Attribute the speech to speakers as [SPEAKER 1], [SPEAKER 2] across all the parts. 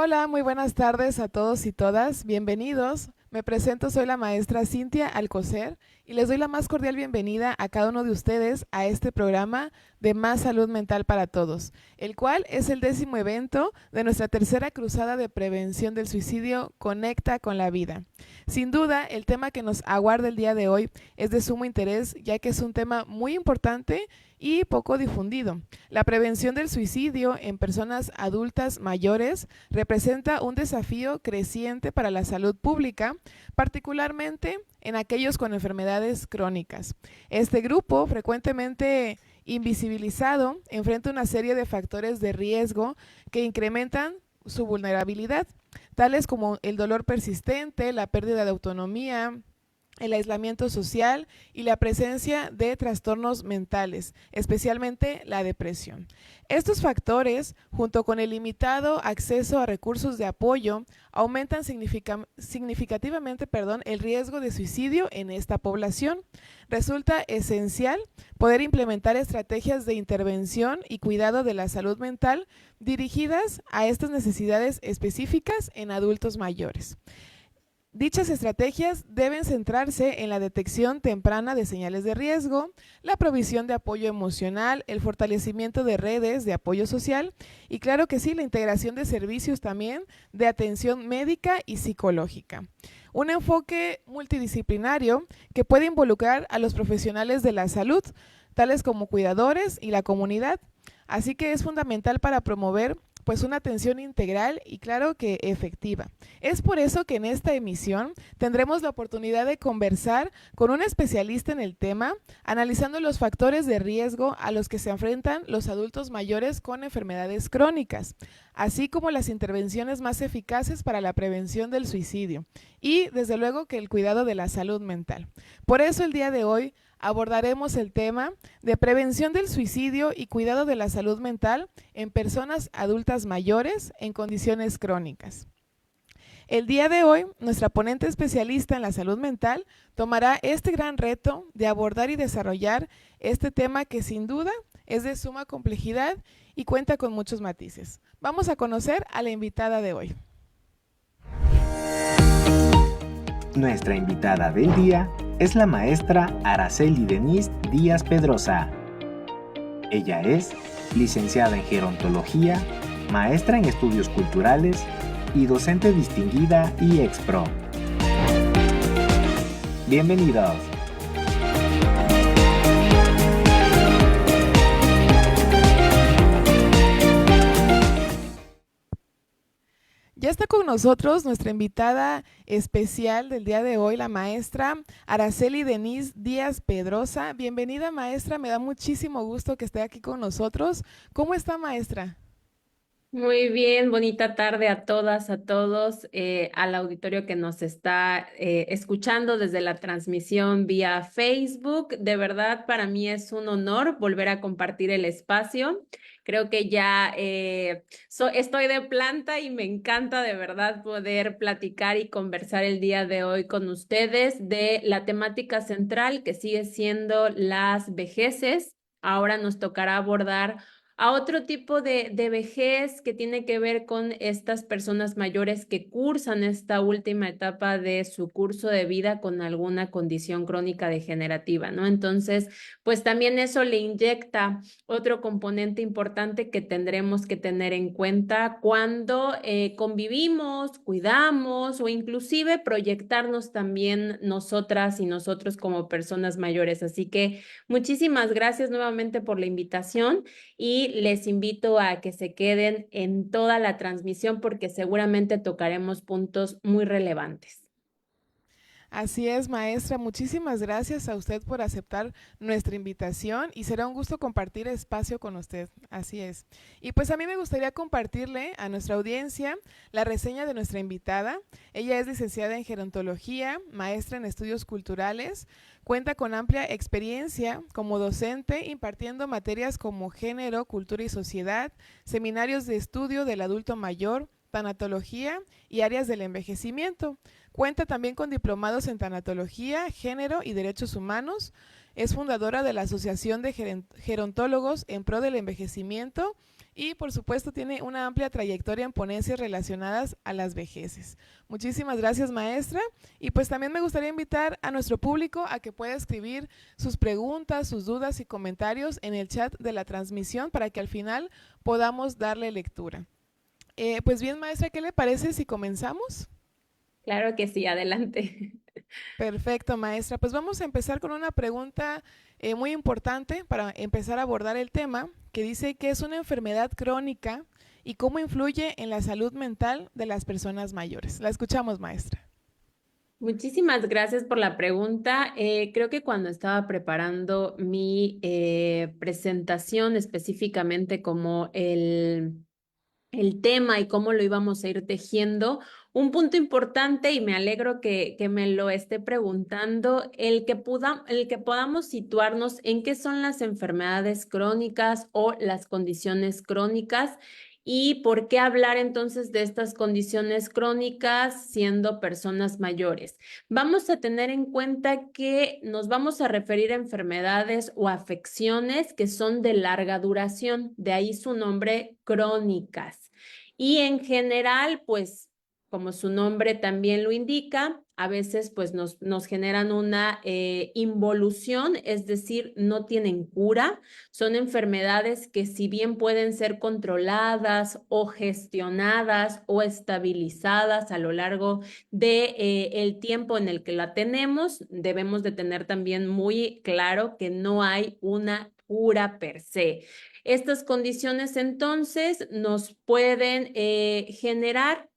[SPEAKER 1] Hola, muy buenas tardes a todos y todas. Bienvenidos. Me presento, soy la maestra Cintia Alcocer y les doy la más cordial bienvenida a cada uno de ustedes a este programa de Más Salud Mental para Todos, el cual es el 10º evento de nuestra tercera cruzada de prevención del suicidio Conecta con la Vida. Sin duda, el tema que nos aguarda el día de hoy es de sumo interés, ya que es un tema muy importante y poco difundido. La prevención del suicidio en personas adultas mayores representa un desafío creciente para la salud pública, particularmente en aquellos con enfermedades crónicas. Este grupo, frecuentemente invisibilizado, enfrenta una serie de factores de riesgo que incrementan su vulnerabilidad, tales como el dolor persistente, la pérdida de autonomía, el aislamiento social y la presencia de trastornos mentales, especialmente la depresión. Estos factores, junto con el limitado acceso a recursos de apoyo, aumentan significativamente el riesgo de suicidio en esta población. Resulta esencial poder implementar estrategias de intervención y cuidado de la salud mental dirigidas a estas necesidades específicas en adultos mayores. Dichas estrategias deben centrarse en la detección temprana de señales de riesgo, la provisión de apoyo emocional, el fortalecimiento de redes de apoyo social y, claro que sí, la integración de servicios también de atención médica y psicológica. Un enfoque multidisciplinario que puede involucrar a los profesionales de la salud, tales como cuidadores y la comunidad. Así que es fundamental para promover una atención integral y claro que efectiva. Es por eso que en esta emisión tendremos la oportunidad de conversar con un especialista en el tema, analizando los factores de riesgo a los que se enfrentan los adultos mayores con enfermedades crónicas, así como las intervenciones más eficaces para la prevención del suicidio y, desde luego, que el cuidado de la salud mental. Por eso el día de hoy abordaremos el tema de prevención del suicidio y cuidado de la salud mental en personas adultas mayores en condiciones crónicas. El día de hoy, nuestra ponente especialista en la salud mental tomará este gran reto de abordar y desarrollar este tema que sin duda es de suma complejidad y cuenta con muchos matices. Vamos a conocer a la invitada de hoy.
[SPEAKER 2] Nuestra invitada del día es la maestra Araceli Denise Díaz Pedrosa. Ella es licenciada en gerontología, maestra en estudios culturales y docente distinguida y expro. Bienvenidos.
[SPEAKER 1] Ya está con nosotros nuestra invitada especial del día de hoy, la maestra Araceli Denise Díaz Pedrosa. Bienvenida, maestra, me da muchísimo gusto que esté aquí con nosotros. ¿Cómo está, maestra?
[SPEAKER 3] Muy bien, bonita tarde a todas, a todos, al auditorio que nos está escuchando desde la transmisión vía Facebook. De verdad, para mí es un honor volver a compartir el espacio. Creo que ya estoy de planta y me encanta de verdad poder platicar y conversar el día de hoy con ustedes de la temática central que sigue siendo las vejeces. Ahora nos tocará abordar a otro tipo de vejez que tiene que ver con estas personas mayores que cursan esta última etapa de su curso de vida con alguna condición crónica degenerativa, ¿no? Entonces, pues también eso le inyecta otro componente importante que tendremos que tener en cuenta cuando convivimos, cuidamos o inclusive proyectarnos también nosotras y nosotros como personas mayores. Así que muchísimas gracias nuevamente por la invitación y les invito a que se queden en toda la transmisión porque seguramente tocaremos puntos muy relevantes.
[SPEAKER 1] Así es, maestra. Muchísimas gracias a usted por aceptar nuestra invitación y será un gusto compartir espacio con usted. Así es. Y pues a mí me gustaría compartirle a nuestra audiencia la reseña de nuestra invitada. Ella es licenciada en gerontología, maestra en estudios culturales, cuenta con amplia experiencia como docente impartiendo materias como género, cultura y sociedad, seminarios de estudio del adulto mayor, tanatología y áreas del envejecimiento. Cuenta también con diplomados en tanatología, género y derechos humanos. Es fundadora de la Asociación de Gerontólogos en Pro del Envejecimiento y por supuesto tiene una amplia trayectoria en ponencias relacionadas a las vejeces. Muchísimas gracias, maestra, y pues también me gustaría invitar a nuestro público a que pueda escribir sus preguntas, sus dudas y comentarios en el chat de la transmisión para que al final podamos darle lectura. Pues bien, maestra, ¿qué le parece si comenzamos?
[SPEAKER 3] Claro que sí, adelante.
[SPEAKER 1] Perfecto, maestra. Pues vamos a empezar con una pregunta muy importante para empezar a abordar el tema, que dice qué es una enfermedad crónica y cómo influye en la salud mental de las personas mayores. La escuchamos, maestra.
[SPEAKER 3] Muchísimas gracias por la pregunta. Creo que cuando estaba preparando mi presentación específicamente como el tema y cómo lo íbamos a ir tejiendo. Un punto importante, y me alegro que me lo esté preguntando, el que podamos situarnos en qué son las enfermedades crónicas o las condiciones crónicas y por qué hablar entonces de estas condiciones crónicas siendo personas mayores. Vamos a tener en cuenta que nos vamos a referir a enfermedades o afecciones que son de larga duración, de ahí su nombre, crónicas. Y en general, pues, como su nombre también lo indica, a veces pues nos generan una involución, es decir, no tienen cura. Son enfermedades que si bien pueden ser controladas o gestionadas o estabilizadas a lo largo de el tiempo en el que la tenemos, debemos de tener también muy claro que no hay una cura per se. Estas condiciones entonces nos pueden generar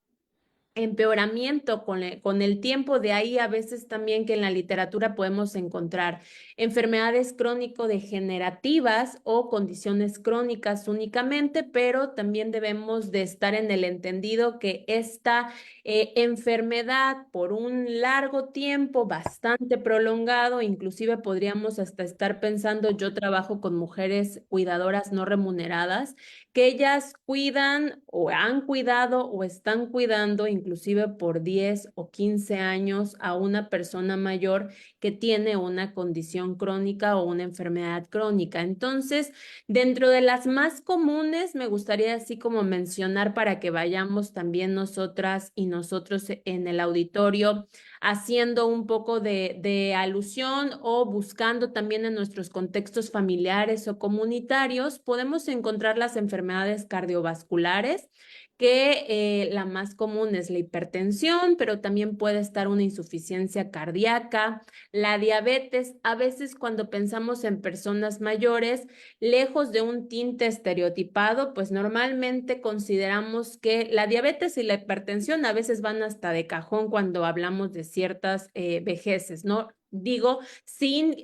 [SPEAKER 3] empeoramiento con el tiempo, de ahí a veces también que en la literatura podemos encontrar enfermedades crónico-degenerativas o condiciones crónicas únicamente, pero también debemos de estar en el entendido que esta enfermedad por un largo tiempo, bastante prolongado, inclusive podríamos hasta estar pensando, yo trabajo con mujeres cuidadoras no remuneradas, que ellas cuidan o han cuidado o están cuidando inclusive por 10 o 15 años a una persona mayor que tiene una condición crónica o una enfermedad crónica. Entonces, dentro de las más comunes, me gustaría así como mencionar para que vayamos también nosotras y nosotros en el auditorio haciendo un poco de alusión o buscando también en nuestros contextos familiares o comunitarios, podemos encontrar las enfermedades cardiovasculares, que la más común es la hipertensión, pero también puede estar una insuficiencia cardíaca, la diabetes. A veces cuando pensamos en personas mayores, lejos de un tinte estereotipado, pues normalmente consideramos que la diabetes y la hipertensión a veces van hasta de cajón cuando hablamos de ciertas vejeces, ¿no? Digo, sin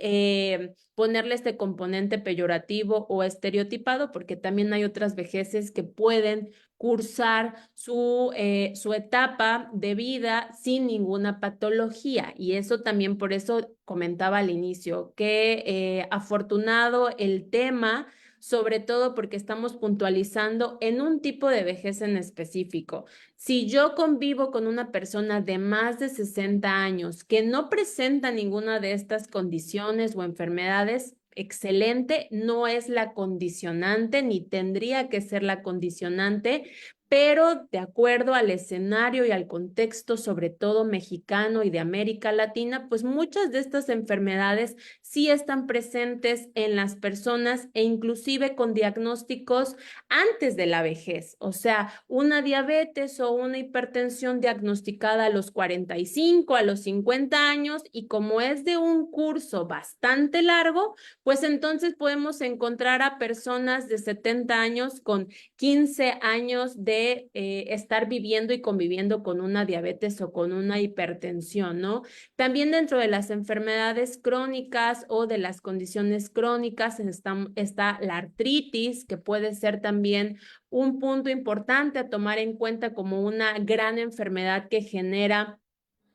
[SPEAKER 3] ponerle este componente peyorativo o estereotipado, porque también hay otras vejeces que pueden cursar su etapa de vida sin ninguna patología. Y eso también, por eso comentaba al inicio, que afortunado el tema, sobre todo porque estamos puntualizando en un tipo de vejez en específico. Si yo convivo con una persona de más de 60 años que no presenta ninguna de estas condiciones o enfermedades, excelente, no es la condicionante ni tendría que ser la condicionante, pero de acuerdo al escenario y al contexto, sobre todo mexicano y de América Latina, pues muchas de estas enfermedades sí están presentes en las personas e inclusive con diagnósticos antes de la vejez, o sea, una diabetes o una hipertensión diagnosticada a los 45, a los 50 años, y como es de un curso bastante largo, pues entonces podemos encontrar a personas de 70 años con 15 años de estar viviendo y conviviendo con una diabetes o con una hipertensión, ¿no? También dentro de las enfermedades crónicas o de las condiciones crónicas está la artritis, que puede ser también un punto importante a tomar en cuenta como una gran enfermedad que genera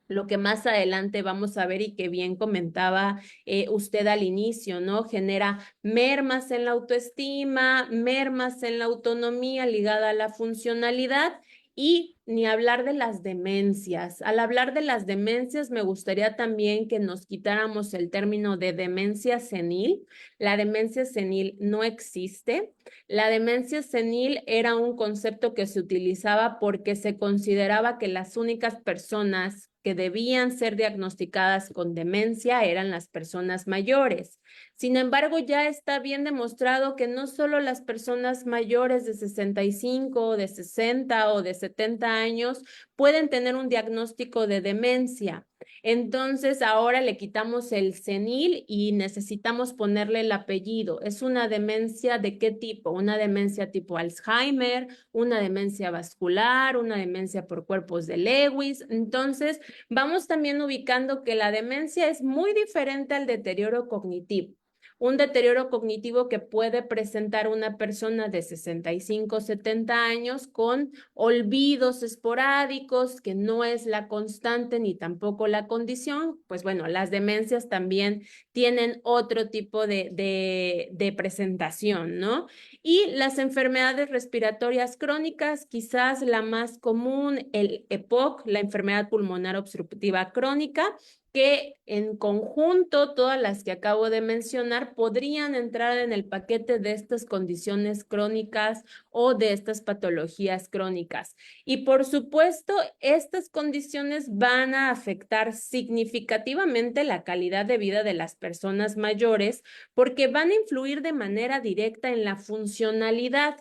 [SPEAKER 3] lo que más adelante vamos a ver y que bien comentaba usted al inicio, ¿no? Genera mermas en la autoestima, mermas en la autonomía ligada a la funcionalidad y ni hablar de las demencias. Al hablar de las demencias, me gustaría también que nos quitáramos el término de demencia senil. La demencia senil no existe. La demencia senil era un concepto que se utilizaba porque se consideraba que las únicas personas que debían ser diagnosticadas con demencia eran las personas mayores. Sin embargo, ya está bien demostrado que no solo las personas mayores de 65, de 60 o de 70 años pueden tener un diagnóstico de demencia. Entonces, ahora le quitamos el senil y necesitamos ponerle el apellido. ¿Es una demencia de qué tipo? Una demencia tipo Alzheimer, una demencia vascular, una demencia por cuerpos de Lewis. Entonces, vamos también ubicando que la demencia es muy diferente al deterioro cognitivo. Un deterioro cognitivo que puede presentar una persona de 65, 70 años con olvidos esporádicos, que no es la constante ni tampoco la condición. Pues bueno, las demencias también tienen otro tipo de presentación, ¿no? Y las enfermedades respiratorias crónicas, quizás la más común, el EPOC, la enfermedad pulmonar obstructiva crónica, que en conjunto, todas las que acabo de mencionar, podrían entrar en el paquete de estas condiciones crónicas o de estas patologías crónicas. Y por supuesto, estas condiciones van a afectar significativamente la calidad de vida de las personas mayores porque van a influir de manera directa en la funcionalidad.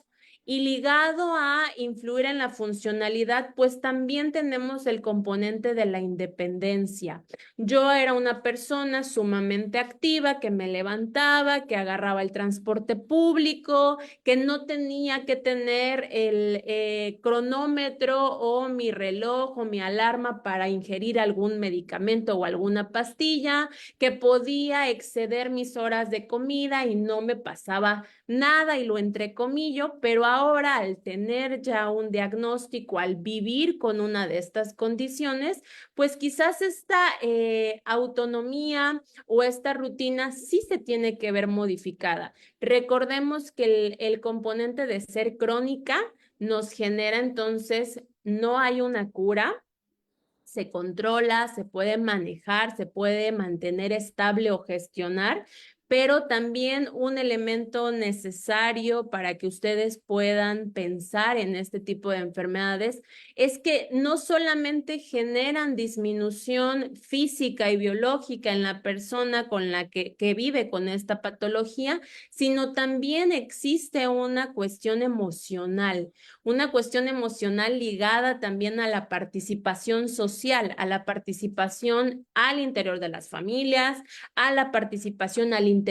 [SPEAKER 3] Y ligado a influir en la funcionalidad, pues también tenemos el componente de la independencia. Yo era una persona sumamente activa, que me levantaba, que agarraba el transporte público, que no tenía que tener el cronómetro o mi reloj o mi alarma para ingerir algún medicamento o alguna pastilla, que podía exceder mis horas de comida y no me pasaba nada y lo entrecomillo, pero ahora al tener ya un diagnóstico, al vivir con una de estas condiciones, pues quizás esta autonomía o esta rutina sí se tiene que ver modificada. Recordemos que el componente de ser crónica nos genera entonces, no hay una cura, se controla, se puede manejar, se puede mantener estable o gestionar, pero también un elemento necesario para que ustedes puedan pensar en este tipo de enfermedades es que no solamente generan disminución física y biológica en la persona con la que vive con esta patología, sino también existe una cuestión emocional ligada también a la participación social, a la participación al interior de las familias, a la participación al interior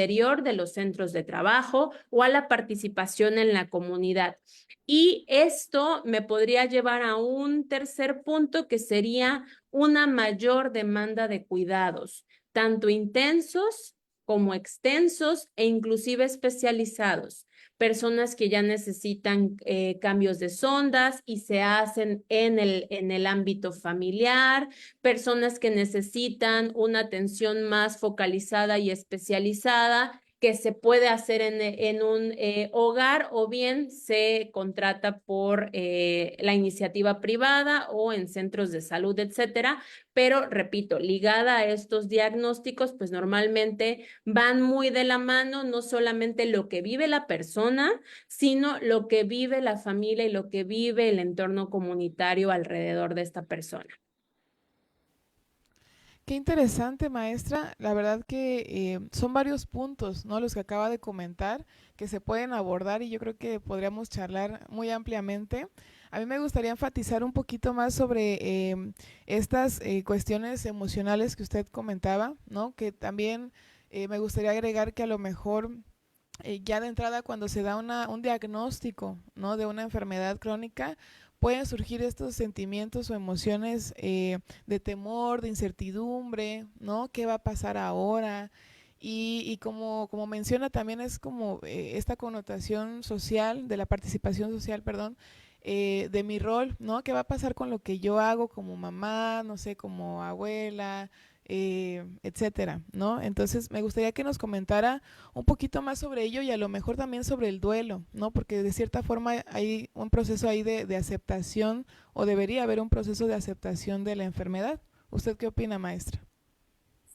[SPEAKER 3] de los centros de trabajo o a la participación en la comunidad. Y esto me podría llevar a un tercer punto que sería una mayor demanda de cuidados, tanto intensos como extensos e inclusive especializados. Personas que ya necesitan cambios de sondas y se hacen en el ámbito familiar, personas que necesitan una atención más focalizada y especializada que se puede hacer en un hogar o bien se contrata por la iniciativa privada o en centros de salud, etcétera. Pero repito, ligada a estos diagnósticos, pues normalmente van muy de la mano, no solamente lo que vive la persona, sino lo que vive la familia y lo que vive el entorno comunitario alrededor de esta persona.
[SPEAKER 1] Qué interesante, maestra. La verdad que son varios puntos, ¿no? Los que acaba de comentar que se pueden abordar y yo creo que podríamos charlar muy ampliamente. A mí me gustaría enfatizar un poquito más sobre estas cuestiones emocionales que usted comentaba, ¿no? Que también me gustaría agregar que a lo mejor ya de entrada cuando se da un diagnóstico, ¿no? De una enfermedad crónica, pueden surgir estos sentimientos o emociones de temor, de incertidumbre, ¿no? ¿Qué va a pasar ahora? Y como menciona también es como esta connotación social, de la participación social, perdón, de mi rol, ¿no? ¿Qué va a pasar con lo que yo hago como mamá, no sé, como abuela, etcétera, ¿no? Entonces me gustaría que nos comentara un poquito más sobre ello y a lo mejor también sobre el duelo, ¿no? Porque de cierta forma hay un proceso ahí de aceptación o debería haber un proceso de aceptación de la enfermedad. ¿Usted qué opina, maestra?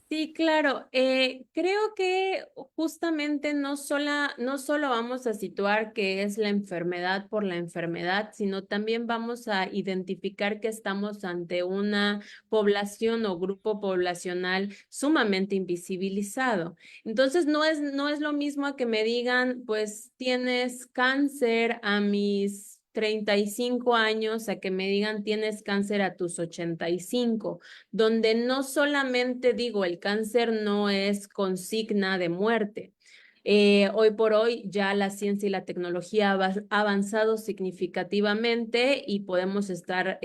[SPEAKER 3] Sí, claro. Creo que justamente no solo vamos a situar qué es la enfermedad por la enfermedad, sino también vamos a identificar que estamos ante una población o grupo poblacional sumamente invisibilizado. Entonces, no es lo mismo a que me digan, pues tienes cáncer a mis 35 años, a que me digan tienes cáncer a tus 85, donde no solamente digo, el cáncer no es consigna de muerte. Hoy por hoy ya la ciencia y la tecnología ha avanzado significativamente y podemos estar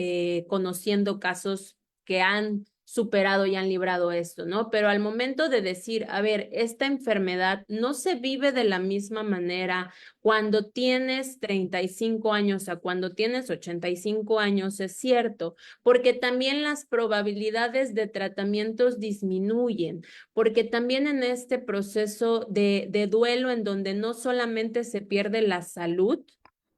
[SPEAKER 3] conociendo casos que han superado y han librado esto, ¿no? Pero al momento de decir, a ver, esta enfermedad no se vive de la misma manera cuando tienes 35 años a cuando tienes 85 años, es cierto, porque también las probabilidades de tratamientos disminuyen, porque también en este proceso de duelo en donde no solamente se pierde la salud,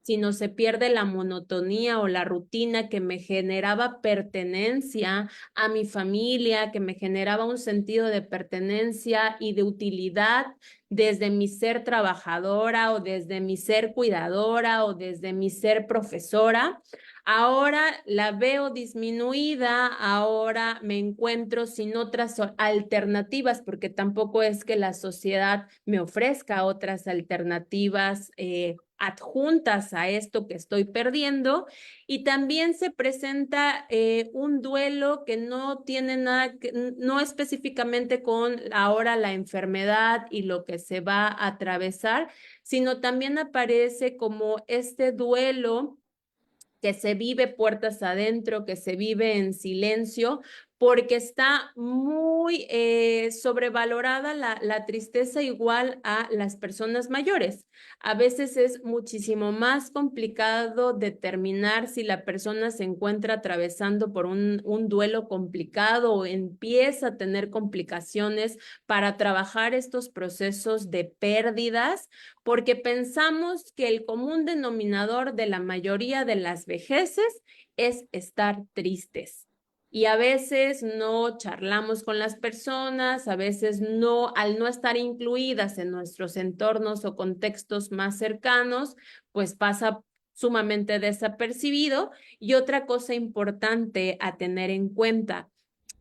[SPEAKER 3] sino se pierde la monotonía o la rutina que me generaba pertenencia a mi familia, que me generaba un sentido de pertenencia y de utilidad desde mi ser trabajadora o desde mi ser cuidadora o desde mi ser profesora. Ahora la veo disminuida, ahora me encuentro sin otras alternativas, porque tampoco es que la sociedad me ofrezca otras alternativas adjuntas a esto que estoy perdiendo. Y también se presenta un duelo que no tiene nada, no específicamente con ahora la enfermedad y lo que se va a atravesar, sino también aparece como este duelo que se vive puertas adentro, que se vive en silencio, porque está muy sobrevalorada la tristeza igual a las personas mayores. A veces es muchísimo más complicado determinar si la persona se encuentra atravesando por un duelo complicado o empieza a tener complicaciones para trabajar estos procesos de pérdidas, porque pensamos que el común denominador de la mayoría de las vejeces es estar tristes. Y a veces no charlamos con las personas, a veces no, al no estar incluidas en nuestros entornos o contextos más cercanos, pues pasa sumamente desapercibido. Y otra cosa importante a tener en cuenta,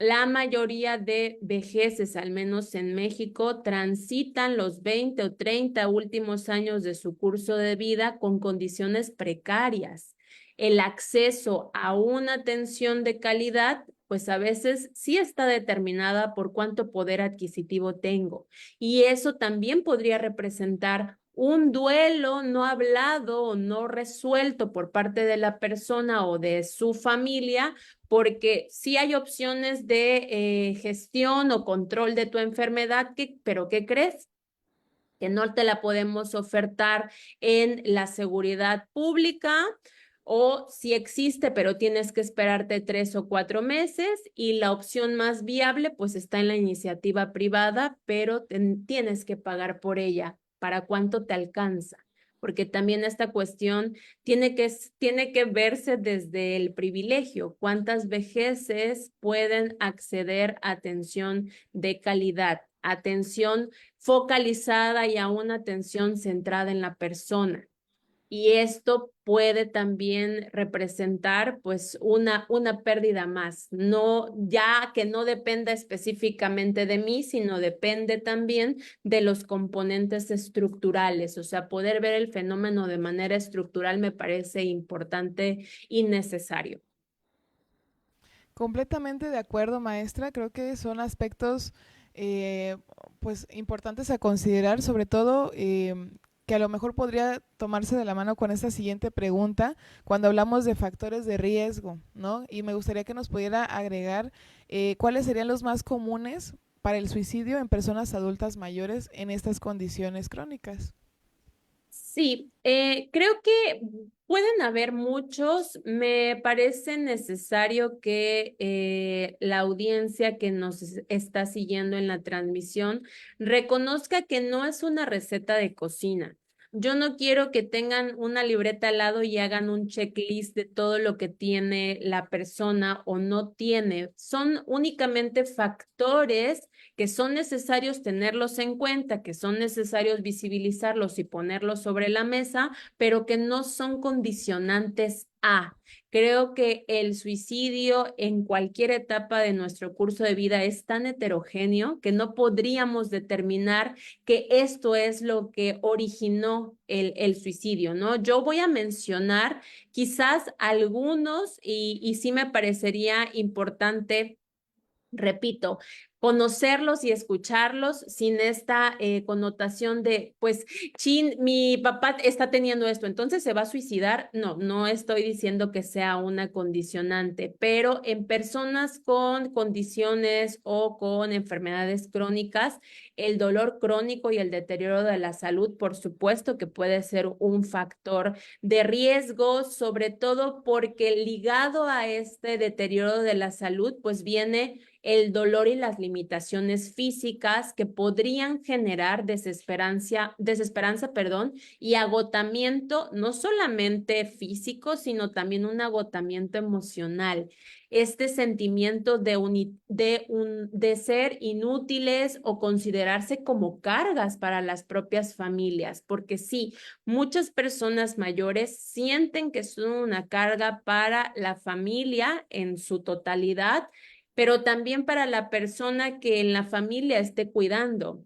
[SPEAKER 3] la mayoría de vejeces, al menos en México, transitan los 20 o 30 últimos años de su curso de vida con condiciones precarias. El acceso a una atención de calidad, pues a veces sí está determinada por cuánto poder adquisitivo tengo. Y eso también podría representar un duelo no hablado o no resuelto por parte de la persona o de su familia, porque sí hay opciones de gestión o control de tu enfermedad, pero ¿qué crees? Que no te la podemos ofertar en la seguridad pública, o si existe, pero tienes que esperarte 3 o 4 meses, y la opción más viable pues está en la iniciativa privada, pero tienes que pagar por ella. ¿Para cuánto te alcanza? Porque también esta cuestión tiene que verse desde el privilegio. ¿Cuántas vejeces pueden acceder a atención de calidad, atención focalizada y a una atención centrada en la persona? Y esto puede también representar pues una pérdida más, no ya que no dependa específicamente de mí, sino depende también de los componentes estructurales. O sea, poder ver el fenómeno de manera estructural me parece importante y necesario.
[SPEAKER 1] Completamente de acuerdo, maestra. Creo que son aspectos eh, pues importantes a considerar, sobre todo que a lo mejor podría tomarse de la mano con esta siguiente pregunta cuando hablamos de factores de riesgo, ¿no? Y me gustaría que nos pudiera agregar cuáles serían los más comunes para el suicidio en personas adultas mayores en estas condiciones crónicas.
[SPEAKER 3] Sí, creo que pueden haber muchos. Me parece necesario que la audiencia que nos está siguiendo en la transmisión reconozca que no es una receta de cocina. Yo no quiero que tengan una libreta al lado y hagan un checklist de todo lo que tiene la persona o no tiene. Son únicamente factores que son necesarios tenerlos en cuenta, que son necesarios visibilizarlos y ponerlos sobre la mesa, pero que no son condicionantes a. Creo que el suicidio en cualquier etapa de nuestro curso de vida es tan heterogéneo que no podríamos determinar que esto es lo que originó el suicidio, ¿no? Yo voy a mencionar quizás algunos y sí me parecería importante, repito, conocerlos y escucharlos sin esta connotación de, pues, chin, mi papá está teniendo esto, entonces se va a suicidar. No, no estoy diciendo que sea una condicionante, pero en personas con condiciones o con enfermedades crónicas, el dolor crónico y el deterioro de la salud, por supuesto que puede ser un factor de riesgo, sobre todo porque ligado a este deterioro de la salud, pues viene el dolor y las limitaciones físicas que podrían generar desesperanza, perdón, y agotamiento, no solamente físico, sino también un agotamiento emocional. Este sentimiento de ser inútiles o considerarse como cargas para las propias familias, porque sí, muchas personas mayores sienten que son una carga para la familia en su totalidad, pero también para la persona que en la familia esté cuidando.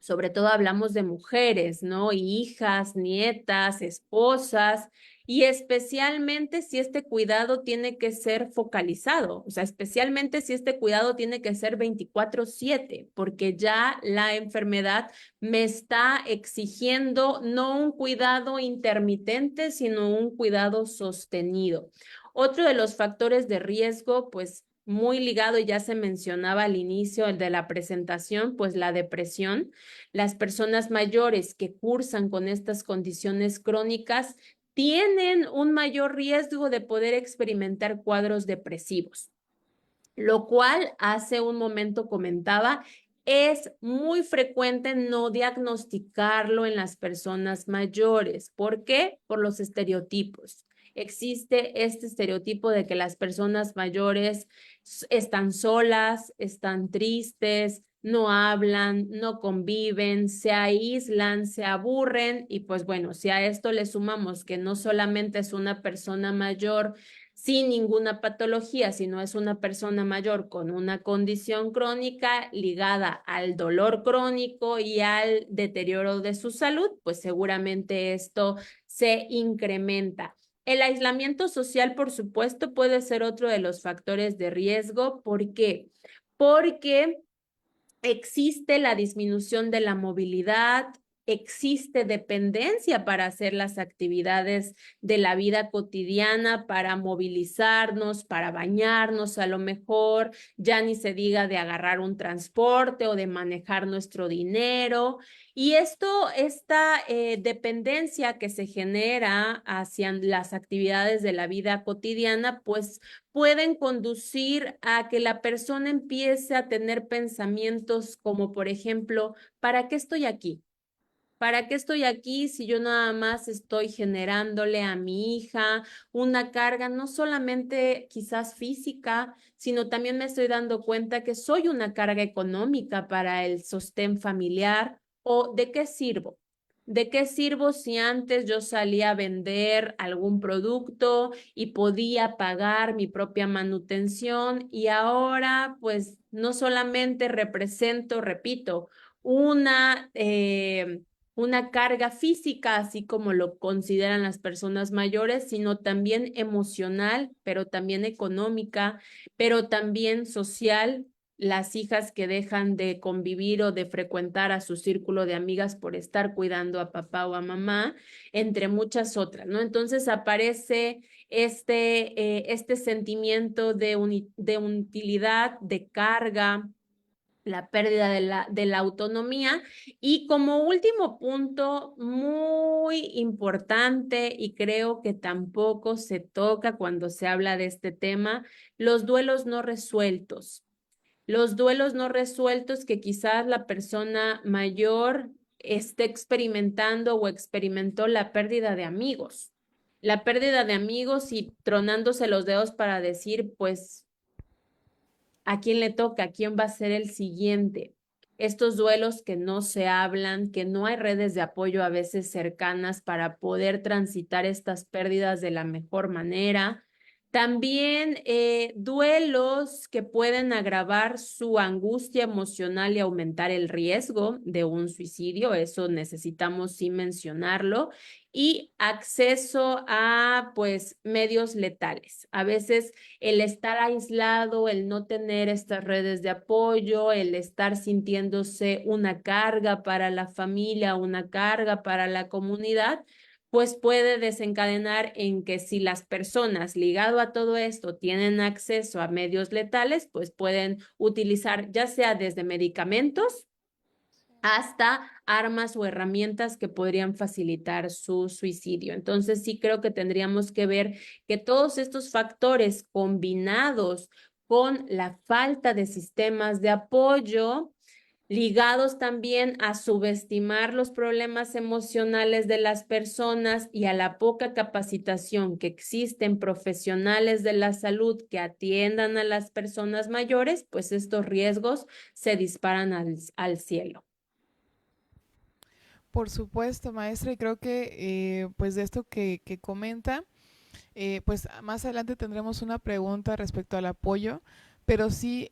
[SPEAKER 3] Sobre todo hablamos de mujeres, ¿no? Hijas, nietas, esposas, y especialmente si este cuidado tiene que ser focalizado, o sea, especialmente si este cuidado tiene que ser 24/7, porque ya la enfermedad me está exigiendo no un cuidado intermitente, sino un cuidado sostenido. Otro de los factores de riesgo, pues muy ligado, y ya se mencionaba al inicio, el de la presentación, pues la depresión. Las personas mayores que cursan con estas condiciones crónicas tienen un mayor riesgo de poder experimentar cuadros depresivos, lo cual hace un momento comentaba, es muy frecuente no diagnosticarlo en las personas mayores. ¿Por qué? Por los estereotipos. Existe este estereotipo de que las personas mayores están solas, están tristes, no hablan, no conviven, se aíslan, se aburren, y pues bueno, si a esto le sumamos que no solamente es una persona mayor sin ninguna patología, sino es una persona mayor con una condición crónica ligada al dolor crónico y al deterioro de su salud, pues seguramente esto se incrementa. El aislamiento social, por supuesto, puede ser otro de los factores de riesgo. ¿Por qué? Porque existe la disminución de la movilidad, existe dependencia para hacer las actividades de la vida cotidiana, para movilizarnos, para bañarnos, a lo mejor ya ni se diga de agarrar un transporte o de manejar nuestro dinero. Y esta dependencia que se genera hacia las actividades de la vida cotidiana, pues pueden conducir a que la persona empiece a tener pensamientos como, por ejemplo, ¿para qué estoy aquí? ¿Para qué estoy aquí si yo nada más estoy generándole a mi hija una carga, no solamente quizás física, sino también me estoy dando cuenta que soy una carga económica para el sostén familiar? ¿O de qué sirvo? ¿De qué sirvo si antes yo salía a vender algún producto y podía pagar mi propia manutención y ahora pues no solamente represento, repito, una... una carga física, así como lo consideran las personas mayores, sino también emocional, pero también económica, pero también social? Las hijas que dejan de convivir o de frecuentar a su círculo de amigas por estar cuidando a papá o a mamá, entre muchas otras, ¿no? Entonces aparece este sentimiento de utilidad, de carga, la pérdida de la autonomía. Y como último punto muy importante, y creo que tampoco se toca cuando se habla de este tema, los duelos no resueltos. Los duelos no resueltos que quizás la persona mayor esté experimentando o experimentó la pérdida de amigos. La pérdida de amigos y tronándose los dedos para decir, pues, ¿a quién le toca? ¿A quién va a ser el siguiente? Estos duelos que no se hablan, que no hay redes de apoyo a veces cercanas para poder transitar estas pérdidas de la mejor manera. También duelos que pueden agravar su angustia emocional y aumentar el riesgo de un suicidio, eso necesitamos sí mencionarlo. Y acceso a pues medios letales. A veces el estar aislado, el no tener estas redes de apoyo, el estar sintiéndose una carga para la familia, una carga para la comunidad, pues puede desencadenar en que si las personas ligado a todo esto tienen acceso a medios letales, pues pueden utilizar ya sea desde medicamentos hasta armas o herramientas que podrían facilitar su suicidio. Entonces, sí creo que tendríamos que ver que todos estos factores combinados con la falta de sistemas de apoyo, ligados también a subestimar los problemas emocionales de las personas y a la poca capacitación que existen profesionales de la salud que atiendan a las personas mayores, pues estos riesgos se disparan al cielo.
[SPEAKER 1] Por supuesto, maestra, y creo que pues de esto que comenta, pues más adelante tendremos una pregunta respecto al apoyo, pero sí,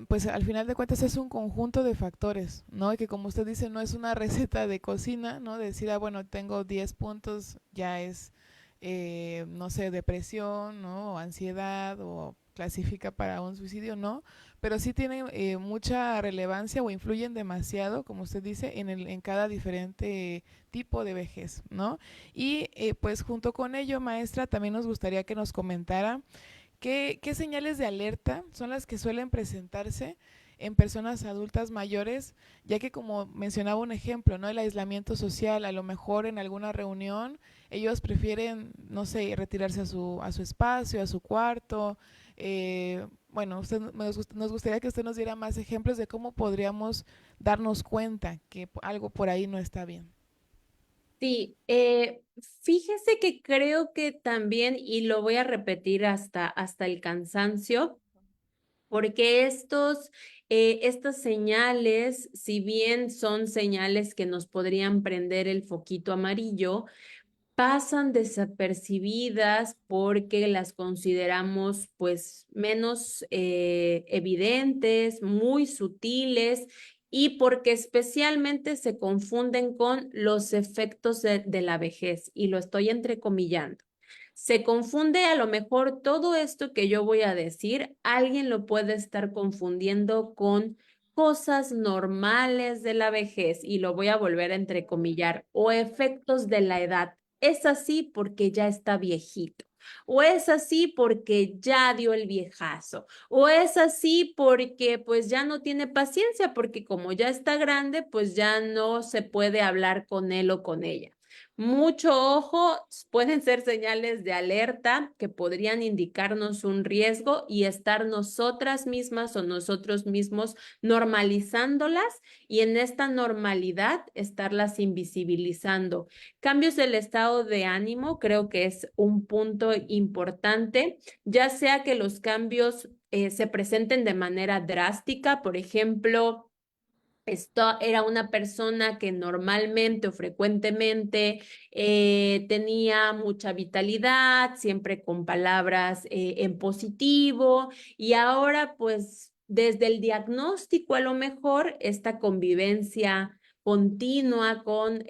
[SPEAKER 1] pues al final de cuentas es un conjunto de factores, ¿no? Y que como usted dice, no es una receta de cocina, ¿no? De decir, ah, bueno, tengo 10 puntos, ya es, no sé, depresión, ¿no? O ansiedad, o clasifica para un suicidio, no, pero sí tienen mucha relevancia o influyen demasiado, como usted dice, en cada diferente tipo de vejez, ¿no? Y pues junto con ello, maestra, también nos gustaría que nos comentara qué señales de alerta son las que suelen presentarse en personas adultas mayores, ya que como mencionaba un ejemplo, ¿no? El aislamiento social, a lo mejor en alguna reunión ellos prefieren, no sé, retirarse a su espacio, a su cuarto. Bueno, nos gustaría que usted nos diera más ejemplos de cómo podríamos darnos cuenta que algo por ahí no está bien.
[SPEAKER 3] Sí, fíjese que creo que también, y lo voy a repetir hasta el cansancio, porque estas señales, si bien son señales que nos podrían prender el foquito amarillo, pasan desapercibidas porque las consideramos pues menos evidentes, muy sutiles y porque especialmente se confunden con los efectos de la vejez y lo estoy entrecomillando. Se confunde a lo mejor todo esto que yo voy a decir, alguien lo puede estar confundiendo con cosas normales de la vejez y lo voy a volver a entrecomillar o efectos de la edad. Es así porque ya está viejito. O es así porque ya dio el viejazo. O es así porque pues ya no tiene paciencia, porque como ya está grande, pues ya no se puede hablar con él o con ella. Mucho ojo, pueden ser señales de alerta que podrían indicarnos un riesgo y estar nosotras mismas o nosotros mismos normalizándolas y en esta normalidad estarlas invisibilizando. Cambios del estado de ánimo, creo que es un punto importante, ya sea que los cambios se presenten de manera drástica, por ejemplo, esto era una persona que normalmente o frecuentemente tenía mucha vitalidad, siempre con palabras en positivo y ahora pues desde el diagnóstico a lo mejor esta convivencia continua con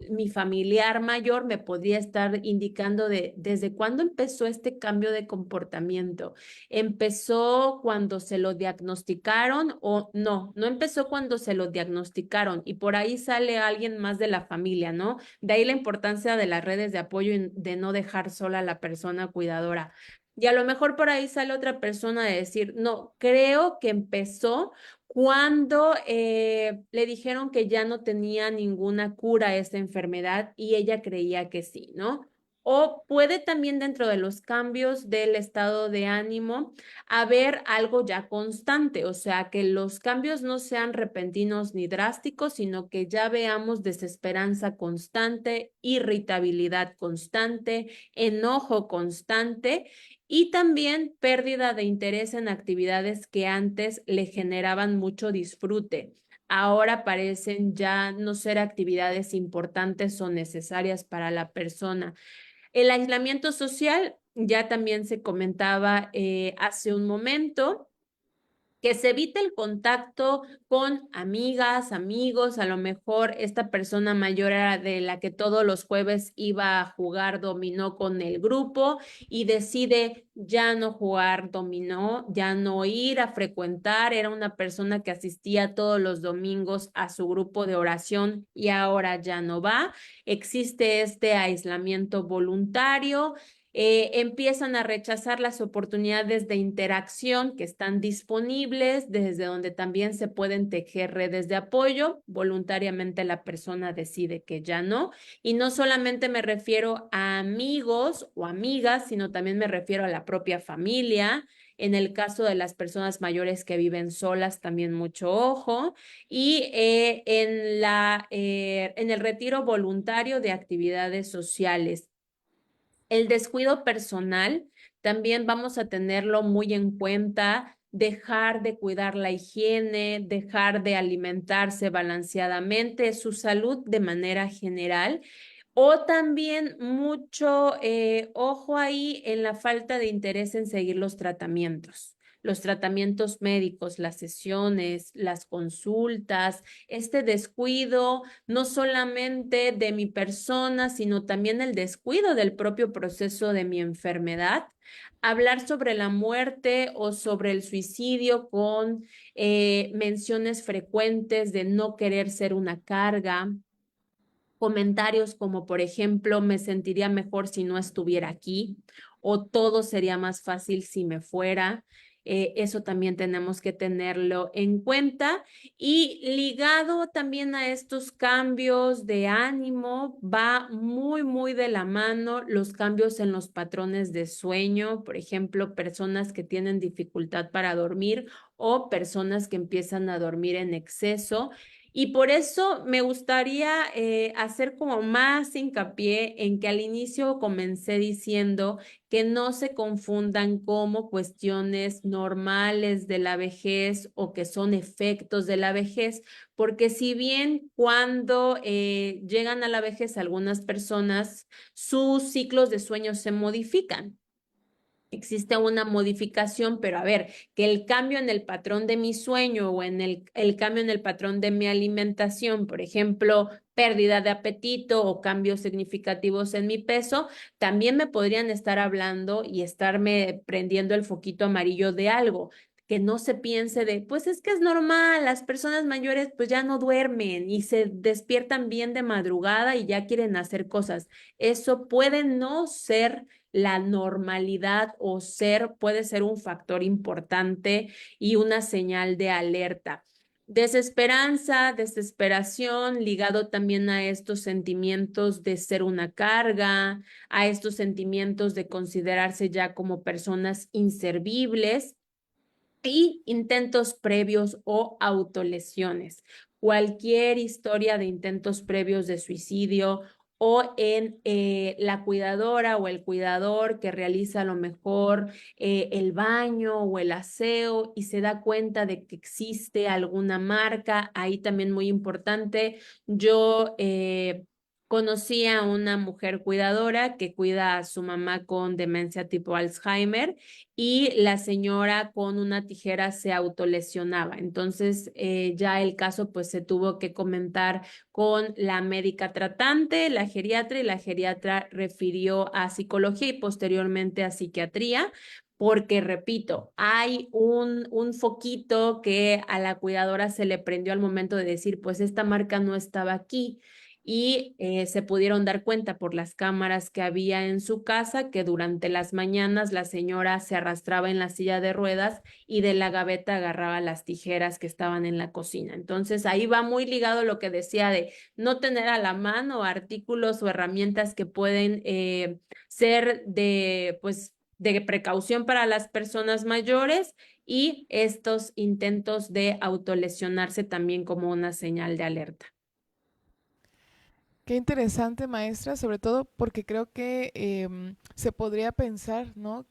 [SPEAKER 3] mi familiar mayor me podría estar indicando desde cuándo empezó este cambio de comportamiento. ¿Empezó cuando se lo diagnosticaron o no? No empezó cuando se lo diagnosticaron y por ahí sale alguien más de la familia, ¿no? De ahí la importancia de las redes de apoyo y de no dejar sola a la persona cuidadora. Y a lo mejor por ahí sale otra persona de decir, no, creo que empezó cuando le dijeron que ya no tenía ninguna cura a esta enfermedad y ella creía que sí, ¿no? O puede también dentro de los cambios del estado de ánimo haber algo ya constante, o sea, que los cambios no sean repentinos ni drásticos, sino que ya veamos desesperanza constante, irritabilidad constante, enojo constante y también pérdida de interés en actividades que antes le generaban mucho disfrute. Ahora parecen ya no ser actividades importantes o necesarias para la persona. El aislamiento social ya también se comentaba hace un momento, que se evite el contacto con amigas, amigos, a lo mejor esta persona mayor era de la que todos los jueves iba a jugar dominó con el grupo y decide ya no jugar dominó, ya no ir a frecuentar, era una persona que asistía todos los domingos a su grupo de oración y ahora ya no va. Existe este aislamiento voluntario, empiezan a rechazar las oportunidades de interacción que están disponibles, desde donde también se pueden tejer redes de apoyo. Voluntariamente la persona decide que ya no. Y no solamente me refiero a amigos o amigas, sino también me refiero a la propia familia. En el caso de las personas mayores que viven solas, también mucho ojo. Y en el retiro voluntario de actividades sociales. El descuido personal también vamos a tenerlo muy en cuenta, dejar de cuidar la higiene, dejar de alimentarse balanceadamente, su salud de manera general. O también mucho ojo ahí en la falta de interés en seguir los tratamientos médicos, las sesiones, las consultas, este descuido no solamente de mi persona, sino también el descuido del propio proceso de mi enfermedad. Hablar sobre la muerte o sobre el suicidio con menciones frecuentes de no querer ser una carga. Comentarios como, por ejemplo, me sentiría mejor si no estuviera aquí o todo sería más fácil si me fuera. Eso también tenemos que tenerlo en cuenta y ligado también a estos cambios de ánimo, va muy de la mano los cambios en los patrones de sueño, por ejemplo, personas que tienen dificultad para dormir o personas que empiezan a dormir en exceso. Y por eso me gustaría hacer como más hincapié en que al inicio comencé diciendo que no se confundan como cuestiones normales de la vejez o que son efectos de la vejez, porque si bien cuando llegan a la vejez algunas personas, sus ciclos de sueño se modifican. Existe una modificación, pero a ver, que el cambio en el patrón de mi sueño o en el cambio en el patrón de mi alimentación, por ejemplo, pérdida de apetito o cambios significativos en mi peso, también me podrían estar hablando y estarme prendiendo el foquito amarillo de algo. Que no se piense de, pues es que es normal, las personas mayores pues ya no duermen y se despiertan bien de madrugada y ya quieren hacer cosas. Eso puede no ser la normalidad o puede ser un factor importante y una señal de alerta. Desesperanza, desesperación, ligado también a estos sentimientos de ser una carga, a estos sentimientos de considerarse ya como personas inservibles y intentos previos o autolesiones. Cualquier historia de intentos previos de suicidio o en la cuidadora o el cuidador que realiza a lo mejor el baño o el aseo y se da cuenta de que existe alguna marca, ahí también muy importante. Yo conocí a una mujer cuidadora que cuida a su mamá con demencia tipo Alzheimer y la señora con una tijera se autolesionaba. Entonces, ya el caso pues se tuvo que comentar con la médica tratante, la geriatra, y la geriatra refirió a psicología y posteriormente a psiquiatría. Porque, repito, hay un foquito que a la cuidadora se le prendió al momento de decir, pues esta marca no estaba aquí y se pudieron dar cuenta por las cámaras que había en su casa que durante las mañanas la señora se arrastraba en la silla de ruedas y de la gaveta agarraba las tijeras que estaban en la cocina. Entonces ahí va muy ligado lo que decía de no tener a la mano artículos o herramientas que pueden ser de, pues, de precaución para las personas mayores y estos intentos de autolesionarse también como una señal de alerta.
[SPEAKER 1] Qué interesante, maestra, sobre todo porque creo que se podría pensar, ¿no?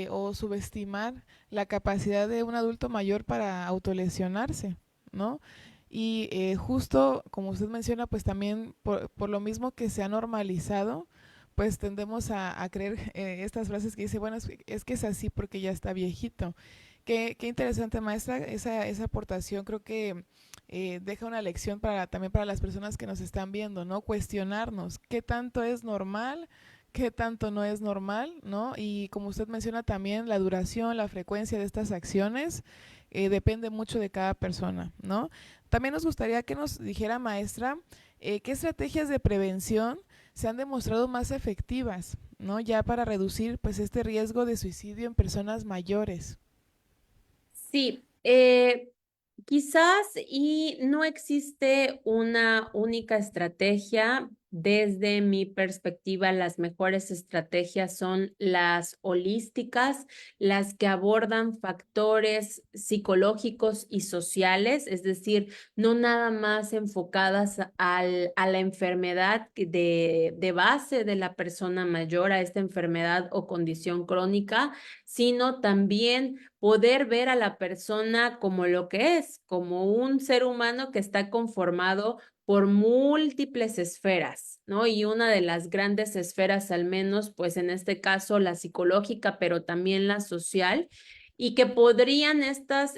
[SPEAKER 1] O subestimar la capacidad de un adulto mayor para autolesionarse, ¿no? Y justo como usted menciona, pues también por lo mismo que se ha normalizado, pues tendemos a creer estas frases que dice, bueno, es que es así porque ya está viejito. Qué interesante, maestra, esa aportación. Creo que deja una lección para, también para las personas que nos están viendo, ¿no? Cuestionarnos qué tanto es normal, qué tanto no es normal, ¿no? Y como usted menciona también, la duración, la frecuencia de estas acciones depende mucho de cada persona, ¿no? También nos gustaría que nos dijera, maestra, qué estrategias de prevención se han demostrado más efectivas, ¿no? Ya para reducir, pues, este riesgo de suicidio en personas mayores.
[SPEAKER 3] Sí, quizás y no existe una única estrategia. Desde mi perspectiva, las mejores estrategias son las holísticas, las que abordan factores psicológicos y sociales, es decir, no nada más enfocadas a la enfermedad de base de la persona mayor, a esta enfermedad o condición crónica, sino también poder ver a la persona como lo que es, como un ser humano que está conformado por múltiples esferas, ¿no? Y una de las grandes esferas, al menos, pues en este caso la psicológica, pero también la social, y que podrían estas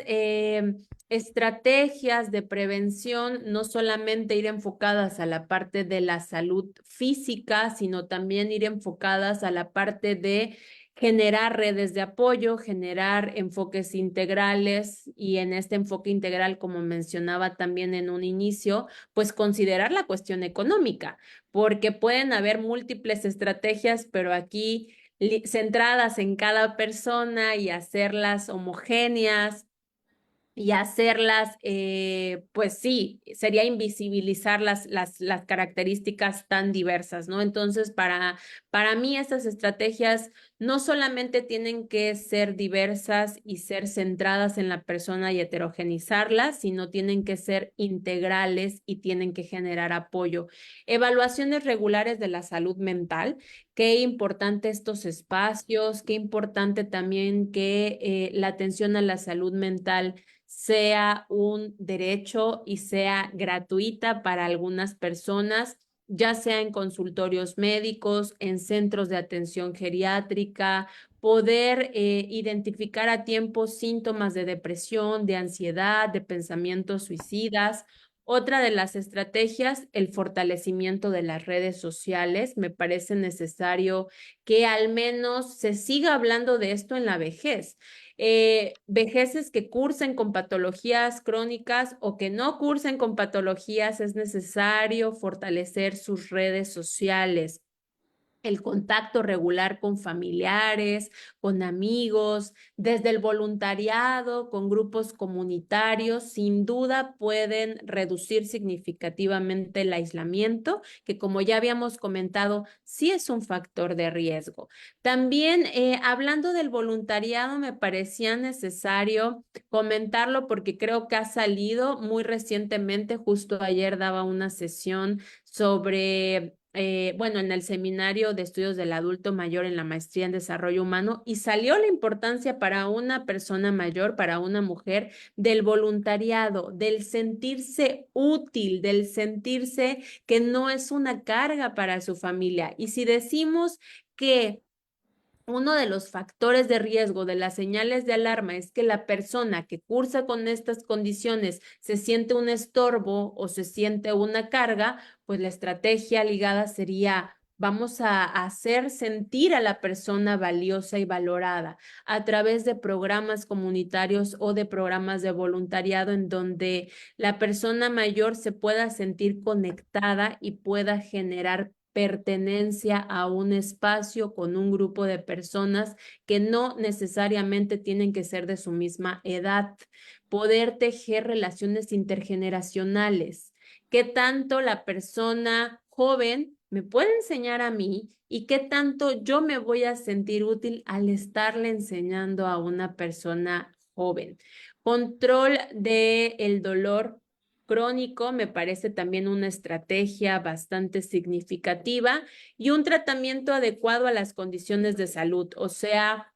[SPEAKER 3] estrategias de prevención no solamente ir enfocadas a la parte de la salud física, sino también ir enfocadas a la parte de generar redes de apoyo, generar enfoques integrales y en este enfoque integral, como mencionaba también en un inicio, pues considerar la cuestión económica, porque pueden haber múltiples estrategias, pero aquí centradas en cada persona y hacerlas homogéneas y hacerlas, pues sí, sería invisibilizar las características tan diversas, ¿no? Entonces, para mí estas estrategias no solamente tienen que ser diversas y ser centradas en la persona y heterogenizarlas, sino tienen que ser integrales y tienen que generar apoyo. Evaluaciones regulares de la salud mental. Qué importante estos espacios, qué importante también que la atención a la salud mental sea un derecho y sea gratuita para algunas personas, ya sea en consultorios médicos, en centros de atención geriátrica, poder identificar a tiempo síntomas de depresión, de ansiedad, de pensamientos suicidas. Otra de las estrategias, el fortalecimiento de las redes sociales. Me parece necesario que al menos se siga hablando de esto en la vejez. Vejeces que cursen con patologías crónicas o que no cursen con patologías, es necesario fortalecer sus redes sociales, el contacto regular con familiares, con amigos, desde el voluntariado, con grupos comunitarios, sin duda pueden reducir significativamente el aislamiento, que como ya habíamos comentado, sí es un factor de riesgo. También hablando del voluntariado, me parecía necesario comentarlo porque creo que ha salido muy recientemente, justo ayer daba una sesión sobre bueno, en el seminario de estudios del adulto mayor en la maestría en desarrollo humano y salió la importancia para una persona mayor, para una mujer, del voluntariado, del sentirse útil, del sentirse que no es una carga para su familia. Y si decimos que uno de los factores de riesgo de las señales de alarma es que la persona que cursa con estas condiciones se siente un estorbo o se siente una carga, pues la estrategia ligada sería vamos a hacer sentir a la persona valiosa y valorada a través de programas comunitarios o de programas de voluntariado en donde la persona mayor se pueda sentir conectada y pueda generar pertenencia a un espacio con un grupo de personas que no necesariamente tienen que ser de su misma edad. Poder tejer relaciones intergeneracionales. ¿Qué tanto la persona joven me puede enseñar a mí y qué tanto yo me voy a sentir útil al estarle enseñando a una persona joven? Control del dolor crónico me parece también una estrategia bastante significativa y un tratamiento adecuado a las condiciones de salud. O sea,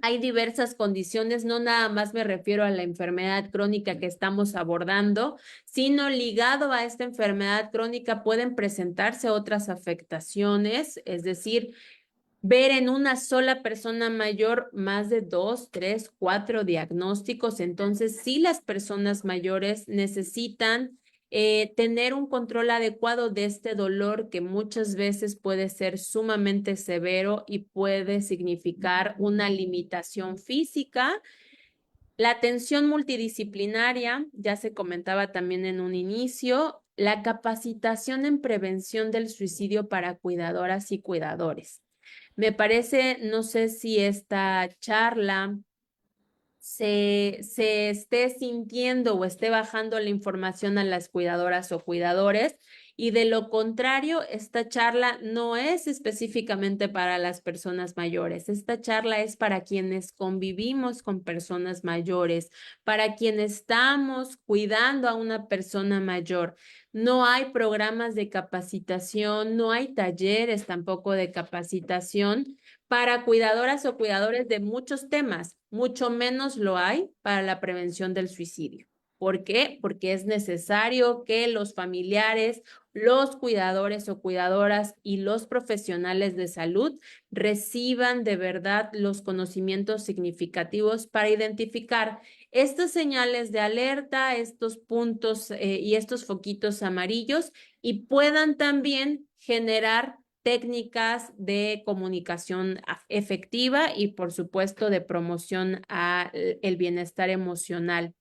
[SPEAKER 3] hay diversas condiciones, no nada más me refiero a la enfermedad crónica que estamos abordando, sino ligado a esta enfermedad crónica pueden presentarse otras afectaciones, es decir, ver en una sola persona mayor más de 2, 3, 4 diagnósticos. Entonces, sí, las personas mayores necesitan tener un control adecuado de este dolor que muchas veces puede ser sumamente severo y puede significar una limitación física. La atención multidisciplinaria, ya se comentaba también en un inicio, la capacitación en prevención del suicidio para cuidadoras y cuidadores. Me parece, no sé si esta charla se esté sintiendo o esté bajando la información a las cuidadoras o cuidadores. Y de lo contrario, esta charla no es específicamente para las personas mayores. Esta charla es para quienes convivimos con personas mayores, para quienes estamos cuidando a una persona mayor. No hay programas de capacitación, no hay talleres tampoco de capacitación para cuidadoras o cuidadores de muchos temas, mucho menos lo hay para la prevención del suicidio. ¿Por qué? Porque es necesario que los familiares, los cuidadores o cuidadoras y los profesionales de salud reciban de verdad los conocimientos significativos para identificar estas señales de alerta, estos puntos y estos foquitos amarillos y puedan también generar técnicas de comunicación efectiva y, por supuesto, de promoción al bienestar emocional.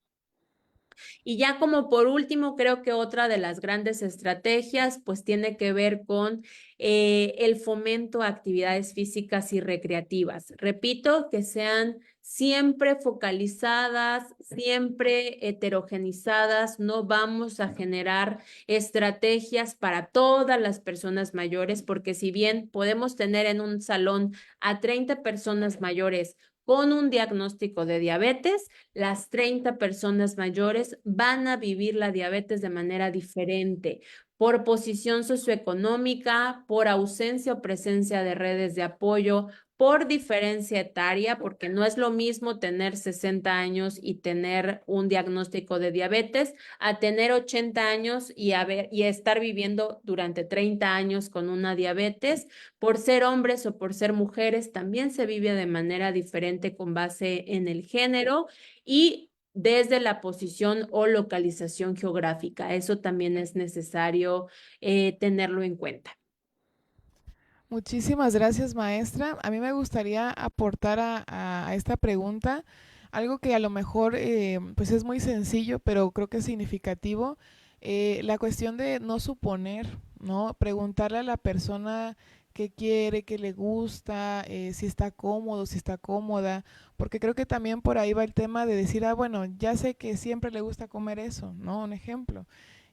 [SPEAKER 3] Y ya como por último, creo que otra de las grandes estrategias pues tiene que ver con el fomento a actividades físicas y recreativas. Repito, que sean siempre focalizadas, siempre heterogenizadas. No vamos a generar estrategias para todas las personas mayores, porque si bien podemos tener en un salón a 30 personas mayores con un diagnóstico de diabetes, las 30 personas mayores van a vivir la diabetes de manera diferente, por posición socioeconómica, por ausencia o presencia de redes de apoyo, por diferencia etaria, porque no es lo mismo tener 60 años y tener un diagnóstico de diabetes a tener 80 años y estar viviendo durante 30 años con una diabetes. Por ser hombres o por ser mujeres, también se vive de manera diferente con base en el género y desde la posición o localización geográfica. Eso también es necesario tenerlo en cuenta.
[SPEAKER 1] Muchísimas gracias, maestra. A mí me gustaría aportar a esta pregunta algo que a lo mejor pues es muy sencillo, pero creo que es significativo. La cuestión de no suponer, ¿no? Preguntarle a la persona qué quiere, qué le gusta, si está cómodo, si está cómoda, porque creo que también por ahí va el tema de decir, ah, bueno, ya sé que siempre le gusta comer eso, ¿no? Un ejemplo.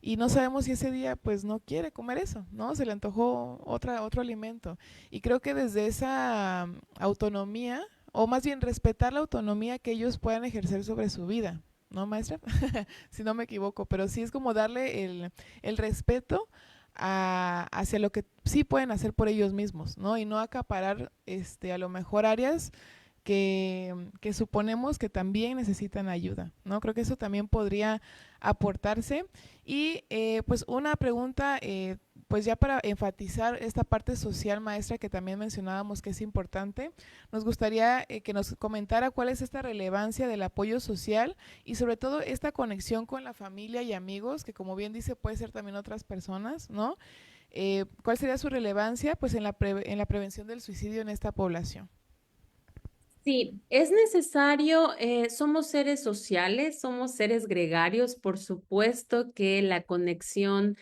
[SPEAKER 1] Y no sabemos si ese día pues no quiere comer eso, ¿no? Se le antojó otro alimento. Y creo que desde esa autonomía, o más bien respetar la autonomía que ellos puedan ejercer sobre su vida, ¿no, maestra? Si no me equivoco, pero sí es como darle el respeto hacia lo que sí pueden hacer por ellos mismos, ¿no? Y no acaparar a lo mejor áreas que suponemos que también necesitan ayuda, ¿no? Creo que eso también podría aportarse. Y pues una pregunta, pues ya para enfatizar esta parte social, maestra, que también mencionábamos que es importante, nos gustaría que nos comentara cuál es esta relevancia del apoyo social y sobre todo esta conexión con la familia y amigos, que como bien dice puede ser también otras personas, ¿no? ¿Cuál sería su relevancia pues, en la prevención del suicidio en esta población?
[SPEAKER 3] Sí, es necesario, somos seres sociales, somos seres gregarios, por supuesto que la conexión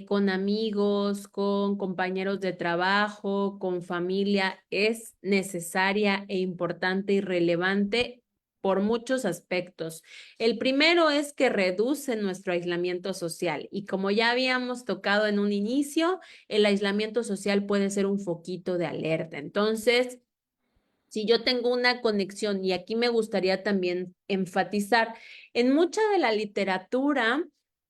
[SPEAKER 3] con amigos, con compañeros de trabajo, con familia es necesaria e importante y relevante por muchos aspectos. El primero es que reduce nuestro aislamiento social y como ya habíamos tocado en un inicio, el aislamiento social puede ser un foquito de alerta. Entonces, si yo tengo una conexión, y aquí me gustaría también enfatizar, en mucha de la literatura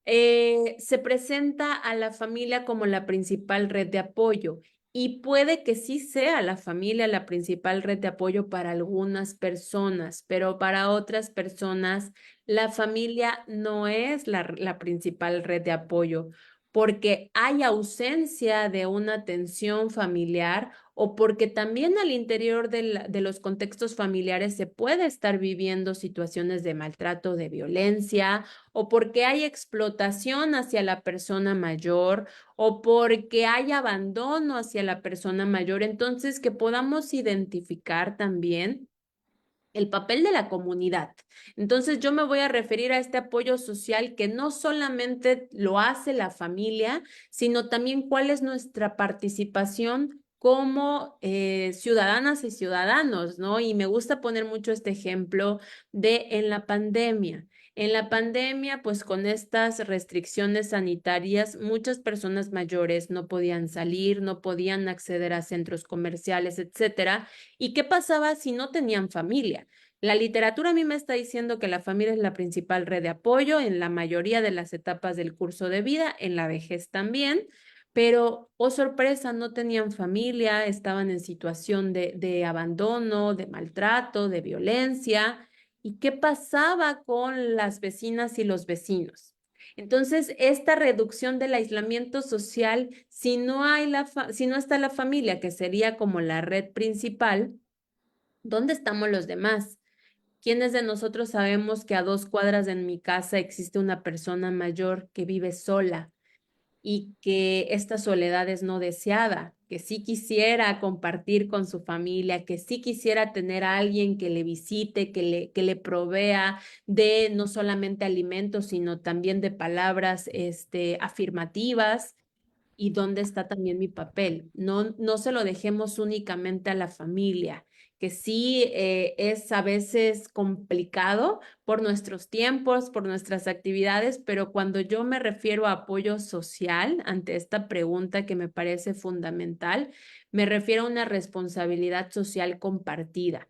[SPEAKER 3] se presenta a la familia como la principal red de apoyo y puede que sí sea la familia la principal red de apoyo para algunas personas, pero para otras personas la familia no es la principal red de apoyo porque hay ausencia de una atención familiar o porque también al interior de los contextos familiares se puede estar viviendo situaciones de maltrato, de violencia, o porque hay explotación hacia la persona mayor, o porque hay abandono hacia la persona mayor. Entonces, que podamos identificar también el papel de la comunidad. Entonces, yo me voy a referir a este apoyo social que no solamente lo hace la familia, sino también cuál es nuestra participación como ciudadanas y ciudadanos, ¿no? Y me gusta poner mucho este ejemplo de en la pandemia. En la pandemia, pues con estas restricciones sanitarias, muchas personas mayores no podían salir, no podían acceder a centros comerciales, etcétera. ¿Y qué pasaba si no tenían familia? La literatura a mí me está diciendo que la familia es la principal red de apoyo en la mayoría de las etapas del curso de vida, en la vejez también, pero, oh sorpresa, no tenían familia, estaban en situación de abandono, de maltrato, de violencia. ¿Y qué pasaba con las vecinas y los vecinos? Entonces, esta reducción del aislamiento social, si no hay si no está la familia, que sería como la red principal, ¿dónde estamos los demás? ¿Quiénes de nosotros sabemos que a 2 cuadras de mi casa existe una persona mayor que vive sola y que esta soledad es no deseada, que sí quisiera compartir con su familia, que sí quisiera tener a alguien que le visite, que le provea de no solamente alimentos, sino también de palabras afirmativas? ¿Y dónde está también mi papel? No, no se lo dejemos únicamente a la familia, que sí es a veces complicado por nuestros tiempos, por nuestras actividades, pero cuando yo me refiero a apoyo social ante esta pregunta que me parece fundamental, me refiero a una responsabilidad social compartida,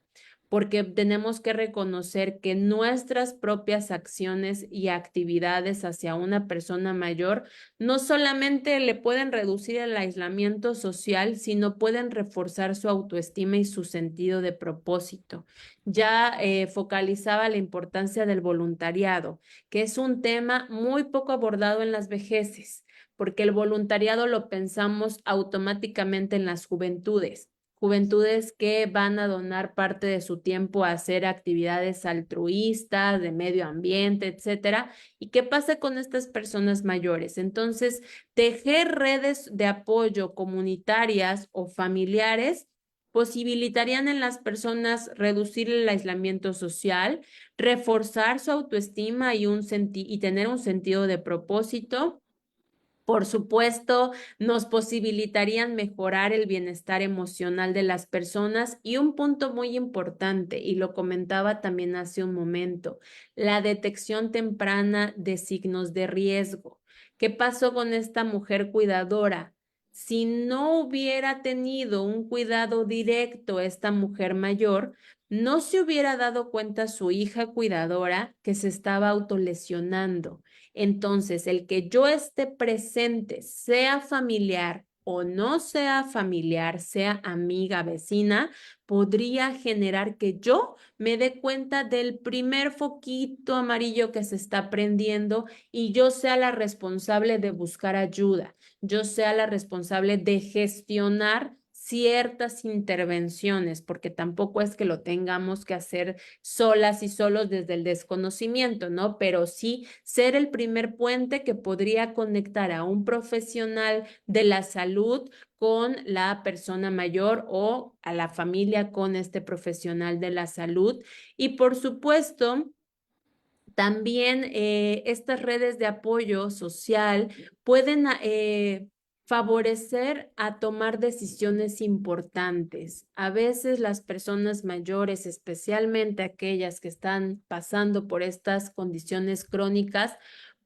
[SPEAKER 3] porque tenemos que reconocer que nuestras propias acciones y actividades hacia una persona mayor no solamente le pueden reducir el aislamiento social, sino pueden reforzar su autoestima y su sentido de propósito. Ya focalizaba la importancia del voluntariado, que es un tema muy poco abordado en las vejeces, porque el voluntariado lo pensamos automáticamente en las juventudes. Juventudes que van a donar parte de su tiempo a hacer actividades altruistas, de medio ambiente, etcétera. ¿Y qué pasa con estas personas mayores? Entonces, tejer redes de apoyo comunitarias o familiares posibilitarían en las personas reducir el aislamiento social, reforzar su autoestima y tener un sentido de propósito. Por supuesto, nos posibilitarían mejorar el bienestar emocional de las personas y un punto muy importante, y lo comentaba también hace un momento, la detección temprana de signos de riesgo. ¿Qué pasó con esta mujer cuidadora? Si no hubiera tenido un cuidado directo esta mujer mayor, no se hubiera dado cuenta su hija cuidadora que se estaba autolesionando. Entonces, el que yo esté presente, sea familiar o no sea familiar, sea amiga, vecina, podría generar que yo me dé cuenta del primer foquito amarillo que se está prendiendo y yo sea la responsable de buscar ayuda, yo sea la responsable de gestionar ciertas intervenciones, porque tampoco es que lo tengamos que hacer solas y solos desde el desconocimiento, ¿no? Pero sí ser el primer puente que podría conectar a un profesional de la salud con la persona mayor o a la familia con este profesional de la salud. Y por supuesto, también estas redes de apoyo social pueden favorecer a tomar decisiones importantes. A veces las personas mayores, especialmente aquellas que están pasando por estas condiciones crónicas,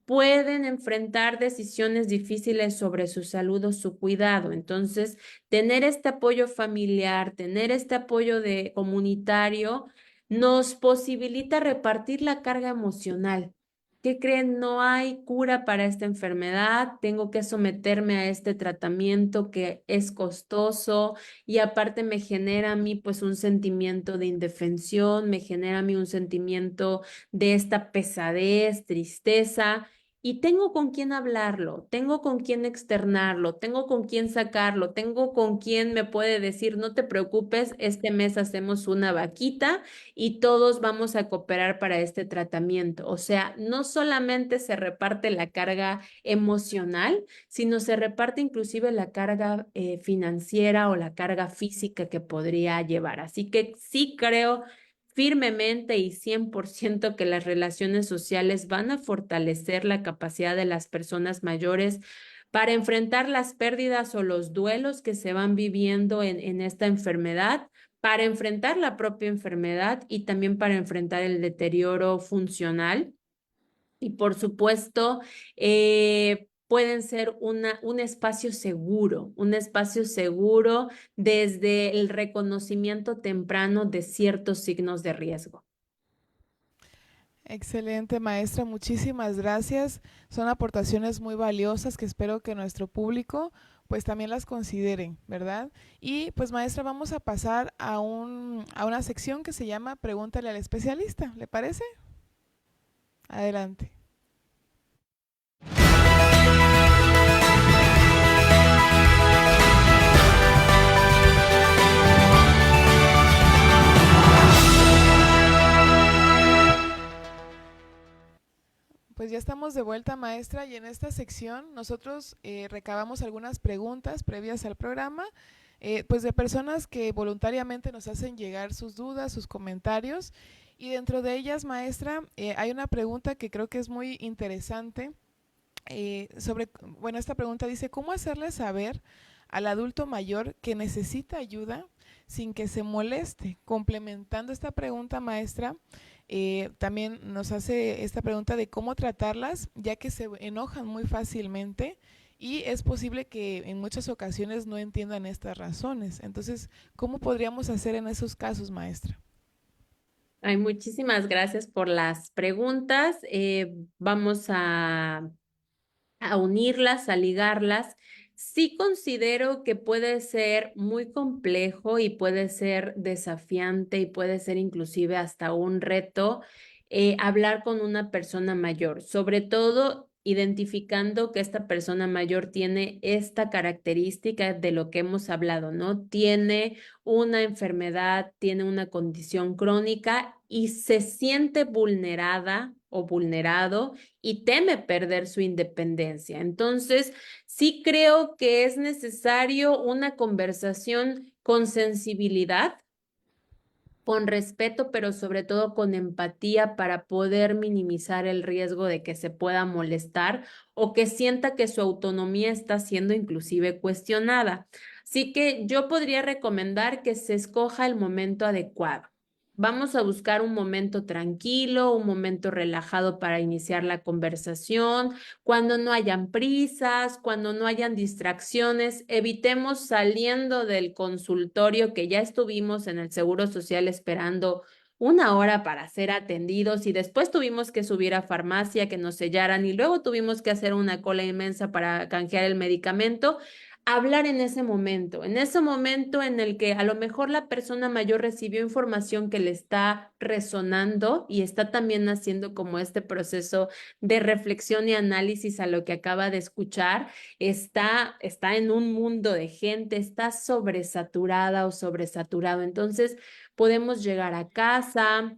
[SPEAKER 3] pueden enfrentar decisiones difíciles sobre su salud o su cuidado. Entonces, tener este apoyo familiar, tener este apoyo de comunitario, nos posibilita repartir la carga emocional. ¿Qué creen? No hay cura para esta enfermedad, tengo que someterme a este tratamiento que es costoso y aparte me genera a mí pues un sentimiento de indefensión, me genera a mí un sentimiento de esta pesadez, tristeza. Y tengo con quién hablarlo, tengo con quién externarlo, tengo con quién sacarlo, tengo con quién me puede decir, no te preocupes, este mes hacemos una vaquita y todos vamos a cooperar para este tratamiento. O sea, no solamente se reparte la carga emocional, sino se reparte inclusive la carga financiera o la carga física que podría llevar. Así que sí creo firmemente y 100% que las relaciones sociales van a fortalecer la capacidad de las personas mayores para enfrentar las pérdidas o los duelos que se van viviendo en esta enfermedad, para enfrentar la propia enfermedad y también para enfrentar el deterioro funcional. Y por supuesto, pueden ser un espacio seguro desde el reconocimiento temprano de ciertos signos de riesgo.
[SPEAKER 1] Excelente, maestra, muchísimas gracias. Son aportaciones muy valiosas que espero que nuestro público pues también las consideren, ¿verdad? Y pues maestra, vamos a pasar a una sección que se llama Pregúntale al especialista, ¿le parece? Adelante. Pues ya estamos de vuelta, maestra, y en esta sección nosotros recabamos algunas preguntas previas al programa, pues de personas que voluntariamente nos hacen llegar sus dudas, sus comentarios, y dentro de ellas, maestra, hay una pregunta que creo que es muy interesante, bueno, esta pregunta dice, ¿cómo hacerle saber al adulto mayor que necesita ayuda sin que se moleste? Complementando esta pregunta, maestra, también nos hace esta pregunta de cómo tratarlas, ya que se enojan muy fácilmente y es posible que en muchas ocasiones no entiendan estas razones. Entonces, ¿cómo podríamos hacer en esos casos, maestra?
[SPEAKER 3] Ay, muchísimas gracias por las preguntas. Vamos a unirlas, a ligarlas. Sí considero que puede ser muy complejo y puede ser desafiante y puede ser inclusive hasta un reto hablar con una persona mayor, sobre todo identificando que esta persona mayor tiene esta característica de lo que hemos hablado, ¿no? Tiene una enfermedad, tiene una condición crónica y se siente vulnerada o vulnerado y teme perder su independencia. Entonces, sí creo que es necesario una conversación con sensibilidad, con respeto, pero sobre todo con empatía para poder minimizar el riesgo de que se pueda molestar o que sienta que su autonomía está siendo inclusive cuestionada. Así que yo podría recomendar que se escoja el momento adecuado. Vamos a buscar un momento tranquilo, un momento relajado para iniciar la conversación, cuando no hayan prisas, cuando no hayan distracciones, evitemos saliendo del consultorio que ya estuvimos en el Seguro Social esperando una hora para ser atendidos y después tuvimos que subir a farmacia que nos sellaran y luego tuvimos que hacer una cola inmensa para canjear el medicamento. hablar en ese momento en el que a lo mejor la persona mayor recibió información que le está resonando y está también haciendo como este proceso de reflexión y análisis a lo que acaba de escuchar, está en un mundo de gente, está sobresaturada o sobresaturado. Entonces, podemos llegar a casa,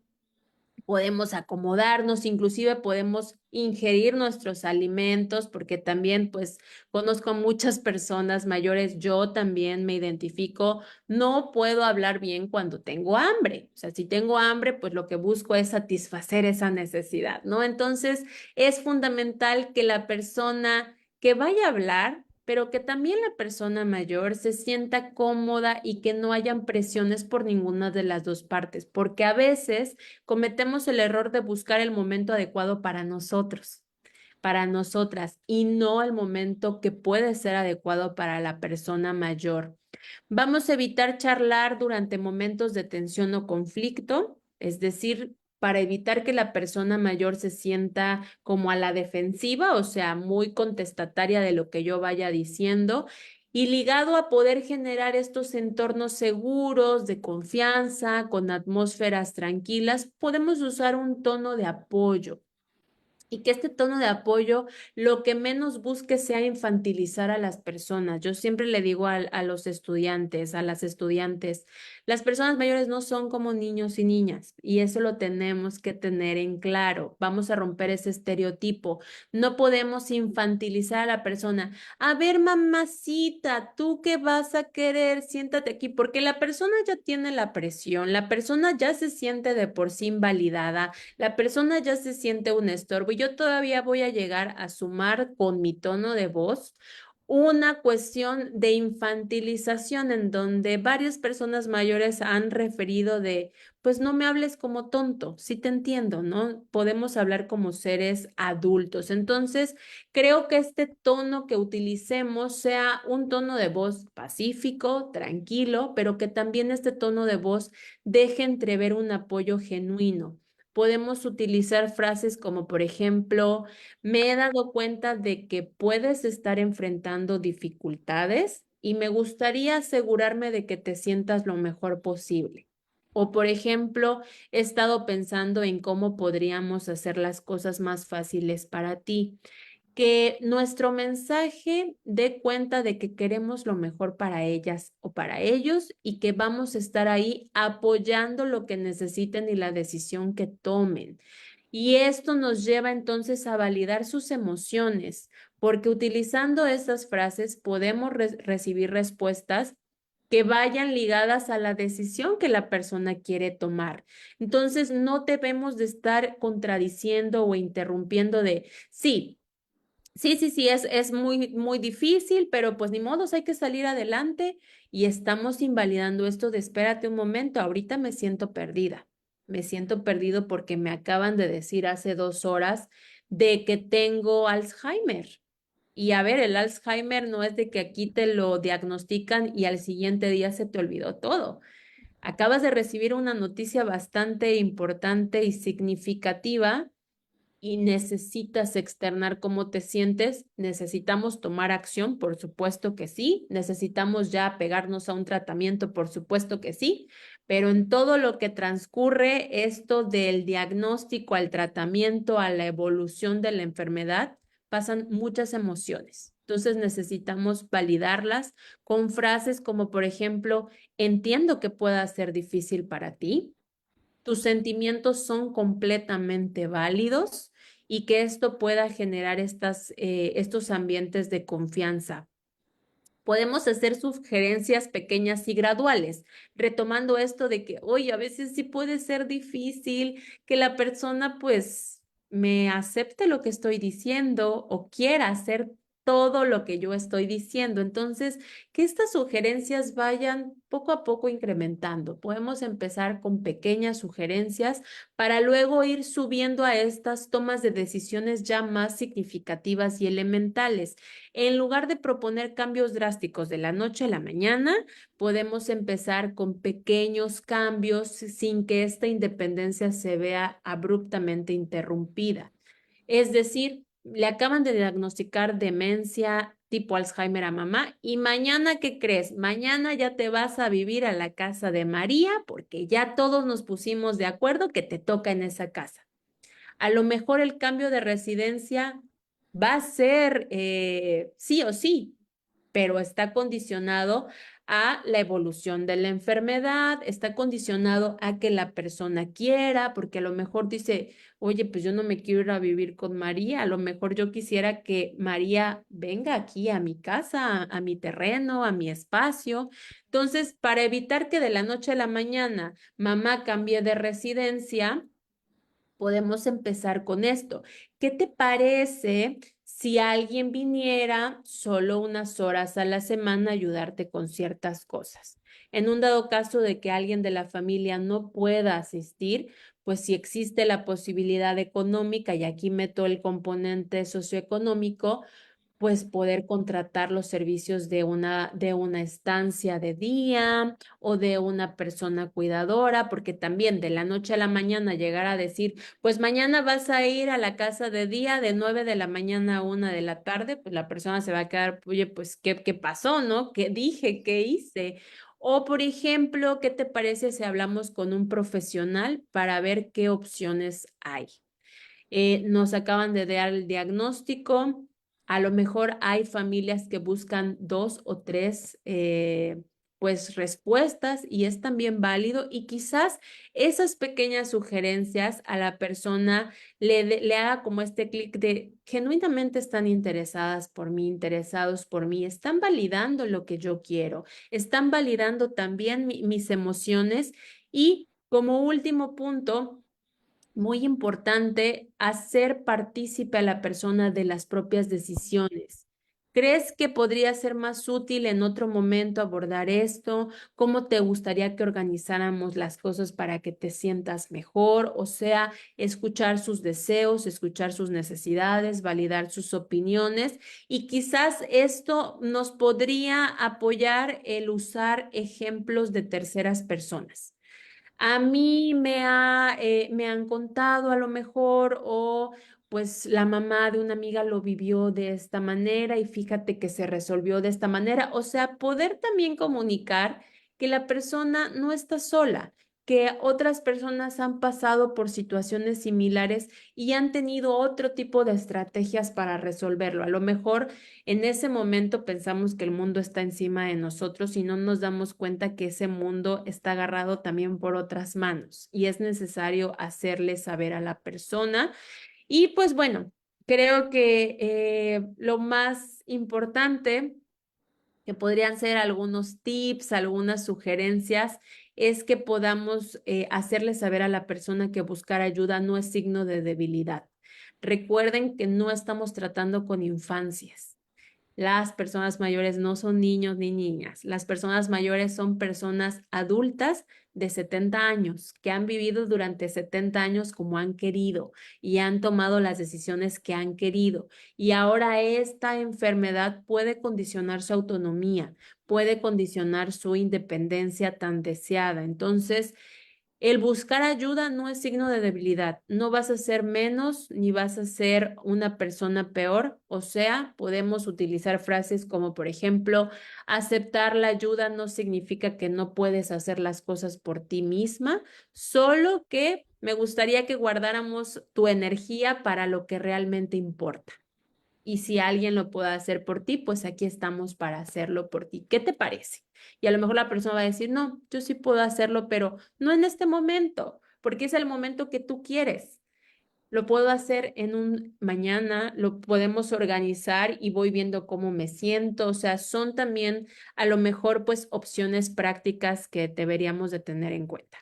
[SPEAKER 3] podemos acomodarnos, inclusive podemos ingerir nuestros alimentos, porque también pues conozco a muchas personas mayores, yo también me identifico, no puedo hablar bien cuando tengo hambre. O sea, si tengo hambre, pues lo que busco es satisfacer esa necesidad, ¿no? Entonces, es fundamental que la persona que vaya a hablar, pero que también la persona mayor se sienta cómoda y que no hayan presiones por ninguna de las dos partes, porque a veces cometemos el error de buscar el momento adecuado para nosotros, para nosotras, y no el momento que puede ser adecuado para la persona mayor. Vamos a evitar charlar durante momentos de tensión o conflicto, es decir, para evitar que la persona mayor se sienta como a la defensiva, o sea, muy contestataria de lo que yo vaya diciendo. Y ligado a poder generar estos entornos seguros, de confianza, con atmósferas tranquilas, podemos usar un tono de apoyo y que este tono de apoyo lo que menos busque sea infantilizar a las personas. Yo siempre le digo a los estudiantes, a las estudiantes, las personas mayores no son como niños y niñas y eso lo tenemos que tener en claro. Vamos a romper ese estereotipo. No podemos infantilizar a la persona. A ver, mamacita, ¿tú qué vas a querer? Siéntate aquí, porque la persona ya tiene la presión, la persona ya se siente de por sí invalidada, la persona ya se siente un estorbo y yo todavía voy a llegar a sumar con mi tono de voz una cuestión de infantilización en donde varias personas mayores han referido de, pues no me hables como tonto, sí te entiendo, ¿no? Podemos hablar como seres adultos. Entonces, creo que este tono que utilicemos sea un tono de voz pacífico, tranquilo, pero que también este tono de voz deje entrever un apoyo genuino. Podemos utilizar frases como, por ejemplo, me he dado cuenta de que puedes estar enfrentando dificultades y me gustaría asegurarme de que te sientas lo mejor posible. O, por ejemplo, he estado pensando en cómo podríamos hacer las cosas más fáciles para ti, que nuestro mensaje dé cuenta de que queremos lo mejor para ellas o para ellos y que vamos a estar ahí apoyando lo que necesiten y la decisión que tomen. Y esto nos lleva entonces a validar sus emociones, porque utilizando estas frases podemos recibir respuestas que vayan ligadas a la decisión que la persona quiere tomar. Entonces, no debemos de estar contradiciendo o interrumpiendo de, sí. Sí, es muy, muy difícil, pero pues ni modos, hay que salir adelante y estamos invalidando esto de espérate un momento, ahorita me siento perdida, me siento perdido porque me acaban de decir hace 2 horas de que tengo Alzheimer. Y a ver, el Alzheimer no es de que aquí te lo diagnostican y al siguiente día se te olvidó todo. Acabas de recibir una noticia bastante importante y significativa y necesitas externar cómo te sientes, necesitamos tomar acción, por supuesto que sí, necesitamos ya pegarnos a un tratamiento, por supuesto que sí, pero en todo lo que transcurre esto del diagnóstico al tratamiento, a la evolución de la enfermedad, pasan muchas emociones. Entonces necesitamos validarlas con frases como, por ejemplo, entiendo que pueda ser difícil para ti, tus sentimientos son completamente válidos y que esto pueda generar estos ambientes de confianza. Podemos hacer sugerencias pequeñas y graduales, retomando esto de que, oye, a veces sí puede ser difícil que la persona pues me acepte lo que estoy diciendo o quiera hacer todo lo que yo estoy diciendo. Entonces, que estas sugerencias vayan poco a poco incrementando. Podemos empezar con pequeñas sugerencias para luego ir subiendo a estas tomas de decisiones ya más significativas y elementales. En lugar de proponer cambios drásticos de la noche a la mañana, podemos empezar con pequeños cambios sin que esta independencia se vea abruptamente interrumpida. Es decir, le acaban de diagnosticar demencia tipo Alzheimer a mamá y mañana, ¿qué crees? Mañana ya te vas a vivir a la casa de María porque ya todos nos pusimos de acuerdo que te toca en esa casa. A lo mejor el cambio de residencia va a ser sí o sí, pero está condicionado a la evolución de la enfermedad, está condicionado a que la persona quiera, porque a lo mejor dice, oye, pues yo no me quiero ir a vivir con María, a lo mejor yo quisiera que María venga aquí a mi casa, a mi terreno, a mi espacio. Entonces, para evitar que de la noche a la mañana mamá cambie de residencia, podemos empezar con esto. ¿Qué te parece si alguien viniera solo unas horas a la semana a ayudarte con ciertas cosas? En un dado caso de que alguien de la familia no pueda asistir, pues si existe la posibilidad económica, y aquí meto el componente socioeconómico, pues poder contratar los servicios de una estancia de día o de una persona cuidadora, porque también de la noche a la mañana llegar a decir, pues mañana vas a ir a la casa de día de 9 de la mañana a 1 de la tarde, pues la persona se va a quedar, oye, pues ¿qué pasó, no? ¿Qué dije? ¿Qué hice? O, por ejemplo, ¿qué te parece si hablamos con un profesional para ver qué opciones hay? Nos acaban de dar el diagnóstico. A lo mejor hay familias que buscan dos o tres pues respuestas y es también válido y quizás esas pequeñas sugerencias a la persona le haga como este clic de genuinamente están interesadas por mí, interesados por mí, están validando lo que yo quiero, están validando también mis emociones y como último punto, muy importante hacer partícipe a la persona de las propias decisiones. ¿Crees que podría ser más útil en otro momento abordar esto? ¿Cómo te gustaría que organizáramos las cosas para que te sientas mejor? O sea, escuchar sus deseos, escuchar sus necesidades, validar sus opiniones y quizás esto nos podría apoyar el usar ejemplos de terceras personas. A mí me han contado a lo mejor o pues la mamá de una amiga lo vivió de esta manera y fíjate que se resolvió de esta manera. O sea, poder también comunicar que la persona no está sola, que otras personas han pasado por situaciones similares y han tenido otro tipo de estrategias para resolverlo. A lo mejor en ese momento pensamos que el mundo está encima de nosotros y no nos damos cuenta que ese mundo está agarrado también por otras manos y es necesario hacerle saber a la persona. Y pues bueno, creo que lo más importante que podrían ser algunos tips, algunas sugerencias, es que podamos hacerle saber a la persona que buscar ayuda no es signo de debilidad. Recuerden que no estamos tratando con infancias. Las personas mayores no son niños ni niñas. Las personas mayores son personas adultas de 70 años que han vivido durante 70 años como han querido y han tomado las decisiones que han querido. Y ahora esta enfermedad puede condicionar su autonomía, puede condicionar su independencia tan deseada. Entonces, el buscar ayuda no es signo de debilidad. No vas a ser menos ni vas a ser una persona peor. O sea, podemos utilizar frases como, por ejemplo, aceptar la ayuda no significa que no puedes hacer las cosas por ti misma, solo que me gustaría que guardáramos tu energía para lo que realmente importa. Y si alguien lo puede hacer por ti, pues aquí estamos para hacerlo por ti. ¿Qué te parece? Y a lo mejor la persona va a decir, no, yo sí puedo hacerlo, pero no en este momento, porque es el momento que tú quieres. Lo puedo hacer en un mañana, lo podemos organizar y voy viendo cómo me siento. O sea, son también a lo mejor pues opciones prácticas que deberíamos de tener en cuenta.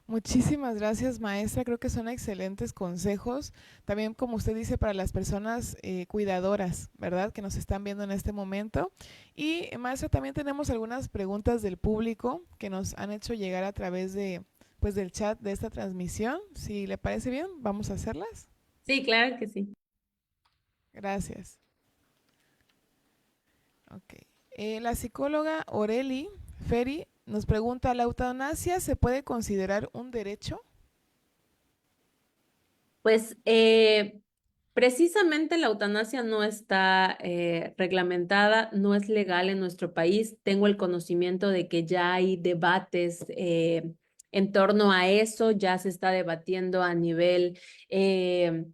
[SPEAKER 1] Muchísimas gracias, maestra. Creo que son excelentes consejos. También, como usted dice, para las personas cuidadoras, ¿verdad? Que nos están viendo en este momento. Y, maestra, también tenemos algunas preguntas del público que nos han hecho llegar a través de, pues, del chat de esta transmisión. Si le parece bien, vamos a hacerlas.
[SPEAKER 3] Sí, claro que sí.
[SPEAKER 1] Gracias. Ok. La psicóloga Oreli Ferri nos pregunta, ¿la eutanasia se puede considerar un derecho?
[SPEAKER 3] Pues Precisamente la eutanasia no está reglamentada, no es legal en nuestro país. Tengo el conocimiento de que ya hay debates en torno a eso, ya se está debatiendo a nivel eh,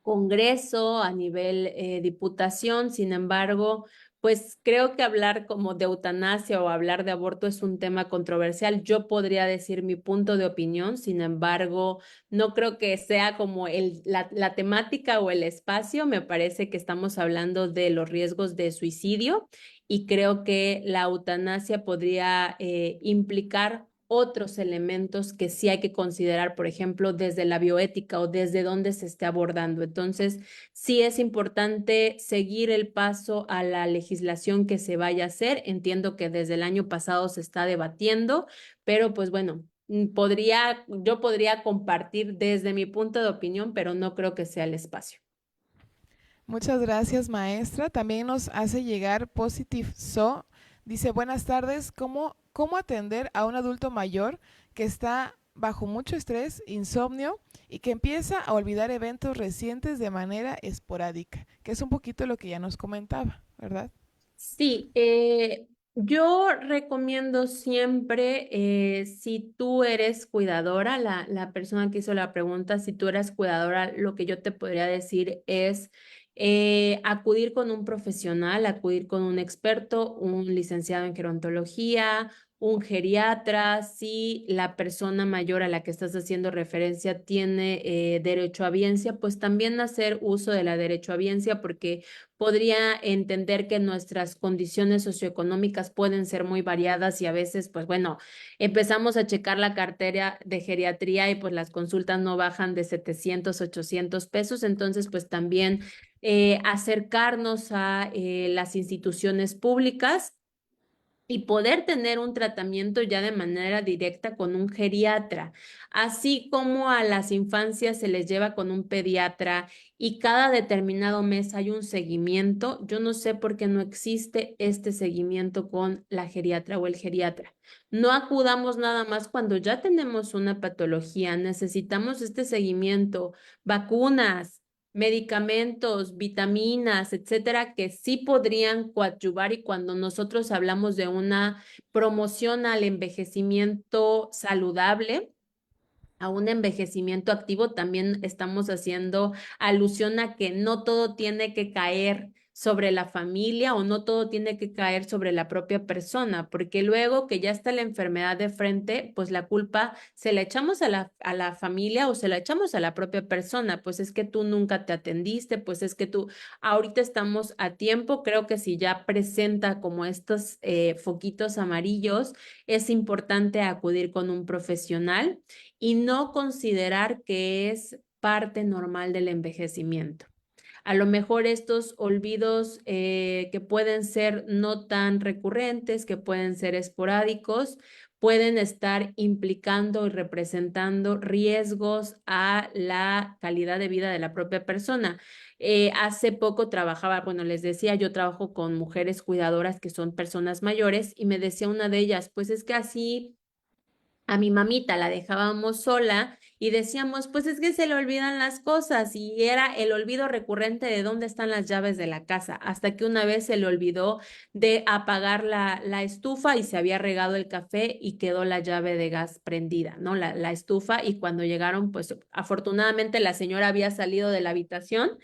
[SPEAKER 3] Congreso, a nivel diputación. Sin embargo, pues creo que hablar como de eutanasia o hablar de aborto es un tema controversial. Yo podría decir mi punto de opinión, sin embargo, no creo que sea como la temática o el espacio. Me parece que estamos hablando de los riesgos de suicidio y creo que la eutanasia podría implicar otros elementos que sí hay que considerar, por ejemplo, desde la bioética o desde dónde se esté abordando. Entonces, sí es importante seguir el paso a la legislación que se vaya a hacer. Entiendo que desde el año pasado se está debatiendo, pero pues bueno, yo podría compartir desde mi punto de opinión, pero no creo que sea el espacio.
[SPEAKER 1] Muchas gracias, maestra. También nos hace llegar Positive So. Dice, buenas tardes, ¿cómo atender a un adulto mayor que está bajo mucho estrés, insomnio y que empieza a olvidar eventos recientes de manera esporádica? Que es un poquito lo que ya nos comentaba, ¿verdad?
[SPEAKER 3] Sí, yo recomiendo siempre, si tú eres cuidadora, la persona que hizo la pregunta, si tú eres cuidadora, lo que yo te podría decir es acudir con un profesional, acudir con un experto, un licenciado en gerontología, un geriatra, si la persona mayor a la que estás haciendo referencia tiene derecho a biencia, pues también hacer uso de la derecho a biencia, porque podría entender que nuestras condiciones socioeconómicas pueden ser muy variadas y a veces, pues bueno, empezamos a checar la cartera de geriatría y pues las consultas no bajan de 700, 800 pesos. Entonces, pues también acercarnos a las instituciones públicas y poder tener un tratamiento ya de manera directa con un geriatra, así como a las infancias se les lleva con un pediatra y cada determinado mes hay un seguimiento. Yo no sé por qué no existe este seguimiento con la geriatra o el geriatra. No acudamos nada más cuando ya tenemos una patología, necesitamos este seguimiento, vacunas, medicamentos, vitaminas, etcétera, que sí podrían coadyuvar. Y cuando nosotros hablamos de una promoción al envejecimiento saludable, a un envejecimiento activo, también estamos haciendo alusión a que no todo tiene que caer sobre la familia o no todo tiene que caer sobre la propia persona, porque luego que ya está la enfermedad de frente, pues la culpa se la echamos a la familia o se la echamos a la propia persona, pues es que tú nunca te atendiste, pues es que tú, ahorita estamos a tiempo. Creo que si ya presenta como estos foquitos amarillos, es importante acudir con un profesional y no considerar que es parte normal del envejecimiento. A lo mejor estos olvidos que pueden ser no tan recurrentes, que pueden ser esporádicos, pueden estar implicando y representando riesgos a la calidad de vida de la propia persona. Hace poco trabajaba, bueno, les decía, yo trabajo con mujeres cuidadoras que son personas mayores y me decía una de ellas, pues es que así a mi mamita la dejábamos sola y decíamos, pues es que se le olvidan las cosas y era el olvido recurrente de dónde están las llaves de la casa, hasta que una vez se le olvidó de apagar la estufa y se había regado el café y quedó la llave de gas prendida, ¿no? La estufa, y cuando llegaron, pues afortunadamente la señora había salido de la habitación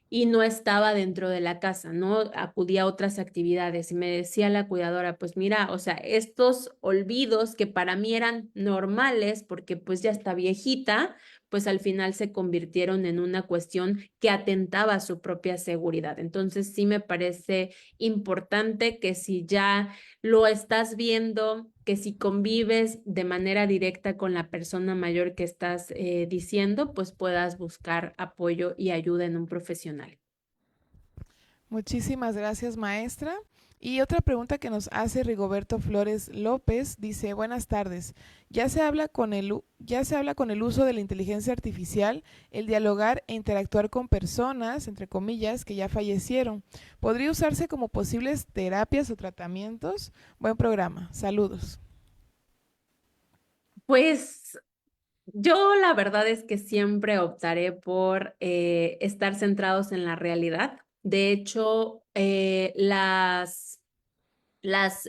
[SPEAKER 3] y no estaba dentro de la casa, ¿no? Acudía a otras actividades y me decía la cuidadora, pues mira, o sea, estos olvidos que para mí eran normales porque pues ya está viejita, pues al final se convirtieron en una cuestión que atentaba a su propia seguridad. Entonces sí me parece importante que si ya lo estás viendo, que si convives de manera directa con la persona mayor que estás diciendo, pues puedas buscar apoyo y ayuda en un profesional.
[SPEAKER 1] Muchísimas gracias, maestra. Y otra pregunta que nos hace Rigoberto Flores López dice, buenas tardes. Ya se habla con el uso de la inteligencia artificial, el dialogar e interactuar con personas, entre comillas, que ya fallecieron. ¿Podría usarse como posibles terapias o tratamientos? Buen programa. Saludos.
[SPEAKER 3] Pues Yo la verdad es que siempre optaré por estar centrados en la realidad. De hecho, las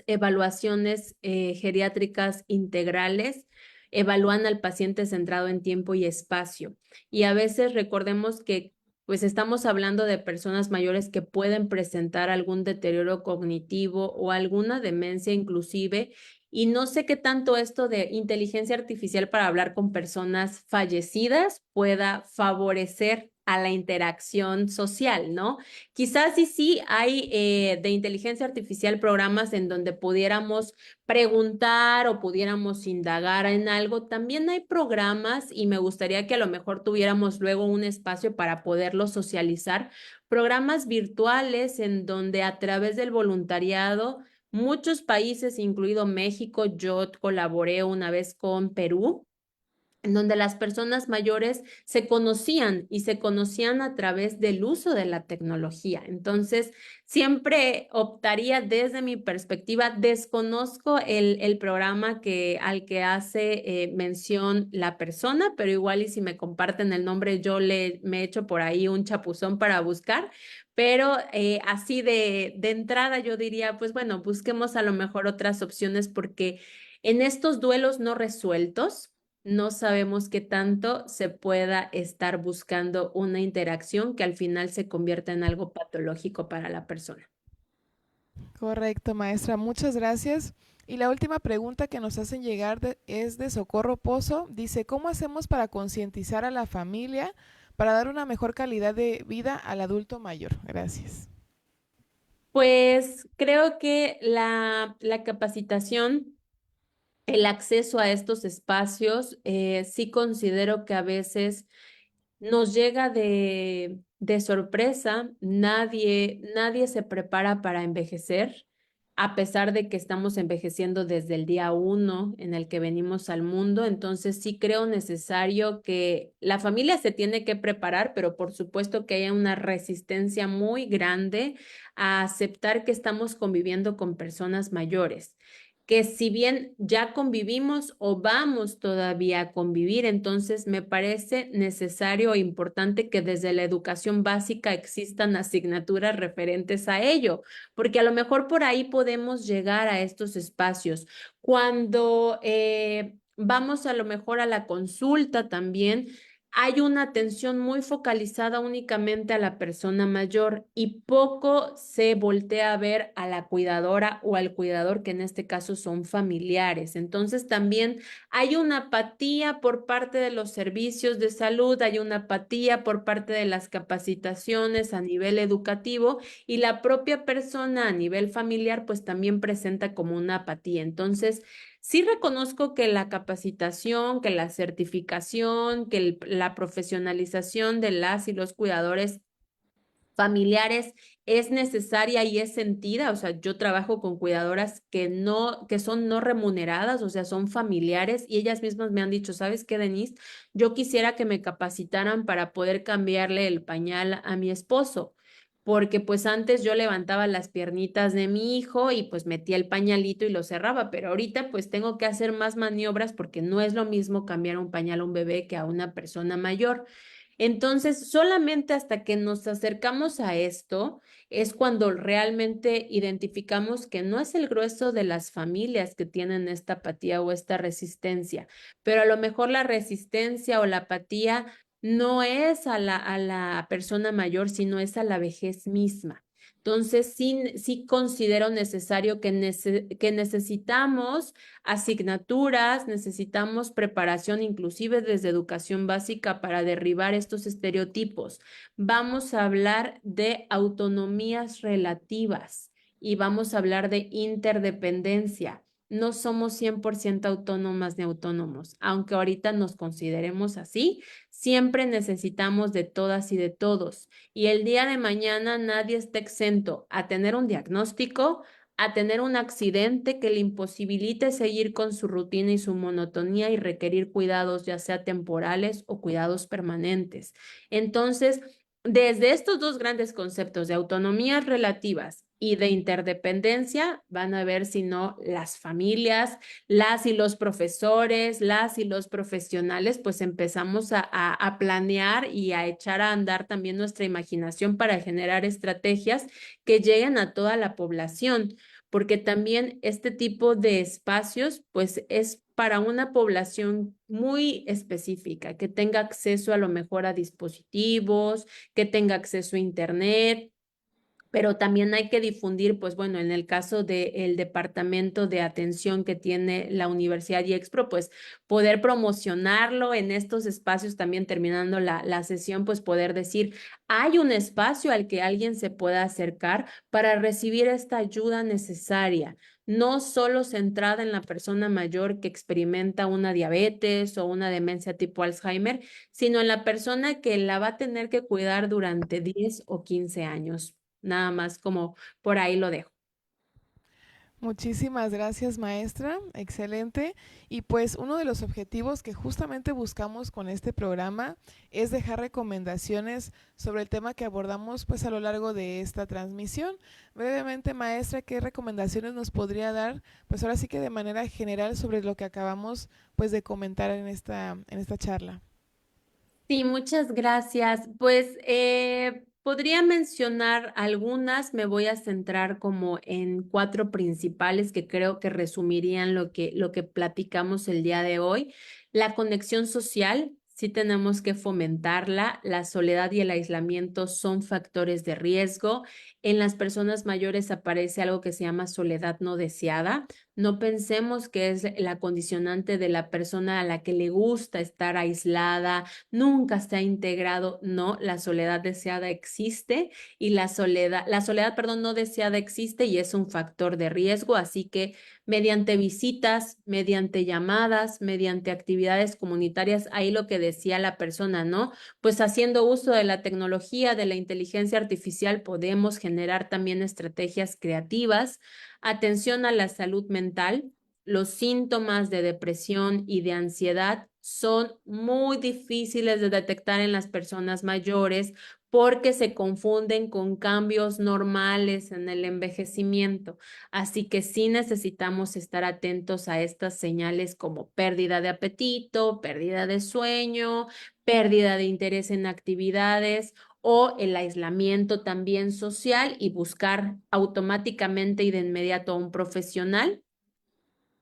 [SPEAKER 3] evaluaciones geriátricas integrales evalúan al paciente centrado en tiempo y espacio. Y a veces recordemos que pues estamos hablando de personas mayores que pueden presentar algún deterioro cognitivo o alguna demencia inclusive. Y no sé qué tanto esto de inteligencia artificial para hablar con personas fallecidas pueda favorecer a la interacción social, ¿no? Quizás sí hay de inteligencia artificial programas en donde pudiéramos preguntar o pudiéramos indagar en algo. También hay programas y me gustaría que a lo mejor tuviéramos luego un espacio para poderlo socializar, programas virtuales en donde a través del voluntariado, muchos países, incluido México, yo colaboré una vez con Perú en donde las personas mayores se conocían y se conocían a través del uso de la tecnología. Entonces, siempre optaría desde mi perspectiva, desconozco el programa al que hace mención la persona, pero igual y si me comparten el nombre, me echo por ahí un chapuzón para buscar. Pero así de entrada yo diría, pues bueno, busquemos a lo mejor otras opciones porque en estos duelos no resueltos, no sabemos qué tanto se pueda estar buscando una interacción que al final se convierta en algo patológico para la persona.
[SPEAKER 1] Correcto, maestra, muchas gracias. Y la última pregunta que nos hacen llegar es de Socorro Pozo. Dice, ¿cómo hacemos para concientizar a la familia para dar una mejor calidad de vida al adulto mayor? Gracias.
[SPEAKER 3] Pues creo que la capacitación, el acceso a estos espacios, sí considero que a veces nos llega de sorpresa, nadie se prepara para envejecer, a pesar de que estamos envejeciendo desde el día uno en el que venimos al mundo. Entonces sí creo necesario que la familia se tiene que preparar, pero por supuesto que haya una resistencia muy grande a aceptar que estamos conviviendo con personas mayores, que si bien ya convivimos o vamos todavía a convivir, entonces me parece necesario e importante que desde la educación básica existan asignaturas referentes a ello, porque a lo mejor por ahí podemos llegar a estos espacios. Cuando vamos a lo mejor a la consulta también, hay una atención muy focalizada únicamente a la persona mayor y poco se voltea a ver a la cuidadora o al cuidador, que en este caso son familiares. Entonces también hay una apatía por parte de los servicios de salud, hay una apatía por parte de las capacitaciones a nivel educativo y la propia persona a nivel familiar pues también presenta como una apatía. Entonces, sí reconozco que la capacitación, que la certificación, que la profesionalización de las y los cuidadores familiares es necesaria y es sentida. O sea, yo trabajo con cuidadoras que son no remuneradas, o sea, son familiares y ellas mismas me han dicho, ¿sabes qué, Denise? Yo quisiera que me capacitaran para poder cambiarle el pañal a mi esposo. Porque pues antes yo levantaba las piernitas de mi hijo y pues metía el pañalito y lo cerraba, pero ahorita pues tengo que hacer más maniobras porque no es lo mismo cambiar un pañal a un bebé que a una persona mayor. Entonces, solamente hasta que nos acercamos a esto es cuando realmente identificamos que no es el grueso de las familias que tienen esta apatía o esta resistencia, pero a lo mejor la resistencia o la apatía no es a la persona mayor, sino es a la vejez misma. Entonces, sí considero necesario que necesitamos asignaturas, necesitamos preparación inclusive desde educación básica para derribar estos estereotipos. Vamos a hablar de autonomías relativas y vamos a hablar de interdependencia. No somos 100% autónomas ni autónomos, aunque ahorita nos consideremos así, siempre necesitamos de todas y de todos. Y el día de mañana nadie está exento a tener un diagnóstico, a tener un accidente que le imposibilite seguir con su rutina y su monotonía y requerir cuidados, ya sea temporales o cuidados permanentes. Entonces, desde estos dos grandes conceptos de autonomías relativas y de interdependencia, van a ver si no las familias, las y los profesores, las y los profesionales, pues empezamos a planear y a echar a andar también nuestra imaginación para generar estrategias que lleguen a toda la población, porque también este tipo de espacios, pues es para una población muy específica, que tenga acceso a lo mejor a dispositivos, que tenga acceso a internet, pero también hay que difundir, pues bueno, en el caso del departamento de atención que tiene la Universidad IEXPRO, pues poder promocionarlo en estos espacios, también terminando la sesión, pues poder decir, hay un espacio al que alguien se pueda acercar para recibir esta ayuda necesaria, no solo centrada en la persona mayor que experimenta una diabetes o una demencia tipo Alzheimer, sino en la persona que la va a tener que cuidar durante 10 o 15 años. Nada más como por ahí lo dejo.
[SPEAKER 1] Muchísimas gracias, maestra. Excelente. Y pues uno de los objetivos que justamente buscamos con este programa es dejar recomendaciones sobre el tema que abordamos pues a lo largo de esta transmisión. Brevemente, maestra, ¿qué recomendaciones nos podría dar? Pues ahora sí que de manera general sobre lo que acabamos pues de comentar en esta charla.
[SPEAKER 3] Sí, muchas gracias. Pues podría mencionar algunas, me voy a centrar como en cuatro principales que creo que resumirían lo que platicamos el día de hoy. La conexión social, sí tenemos que fomentarla. La soledad y el aislamiento son factores de riesgo. En las personas mayores aparece algo que se llama soledad no deseada. No pensemos que es la condicionante de la persona a la que le gusta estar aislada, nunca se ha integrado. No, la soledad deseada existe y perdón, no deseada existe y es un factor de riesgo, así que mediante visitas, mediante llamadas, mediante actividades comunitarias, ahí lo que decía la persona, ¿no? Pues haciendo uso de la tecnología, de la inteligencia artificial, podemos generar también estrategias creativas. Atención a la salud mental. Los síntomas de depresión y de ansiedad son muy difíciles de detectar en las personas mayores porque se confunden con cambios normales en el envejecimiento. Así que sí necesitamos estar atentos a estas señales como pérdida de apetito, pérdida de sueño, pérdida de interés en actividades o el aislamiento también social y buscar automáticamente y de inmediato a un profesional.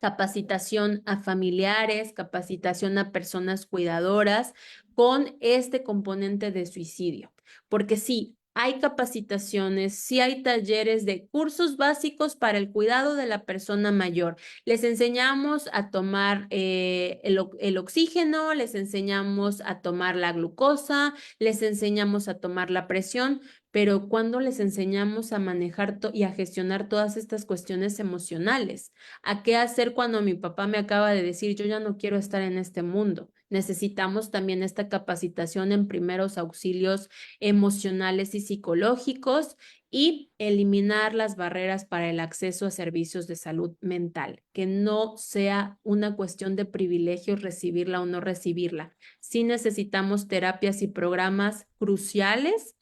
[SPEAKER 3] Capacitación a familiares, capacitación a personas cuidadoras con este componente de suicidio. Porque sí, hay capacitaciones, sí hay talleres de cursos básicos para el cuidado de la persona mayor. Les enseñamos a tomar el oxígeno, les enseñamos a tomar la glucosa, les enseñamos a tomar la presión, pero cuando les enseñamos a manejar y a gestionar todas estas cuestiones emocionales, a qué hacer cuando mi papá me acaba de decir, yo ya no quiero estar en este mundo. Necesitamos también esta capacitación en primeros auxilios emocionales y psicológicos y eliminar las barreras para el acceso a servicios de salud mental, que no sea una cuestión de privilegios recibirla o no recibirla. Sí necesitamos terapias y programas cruciales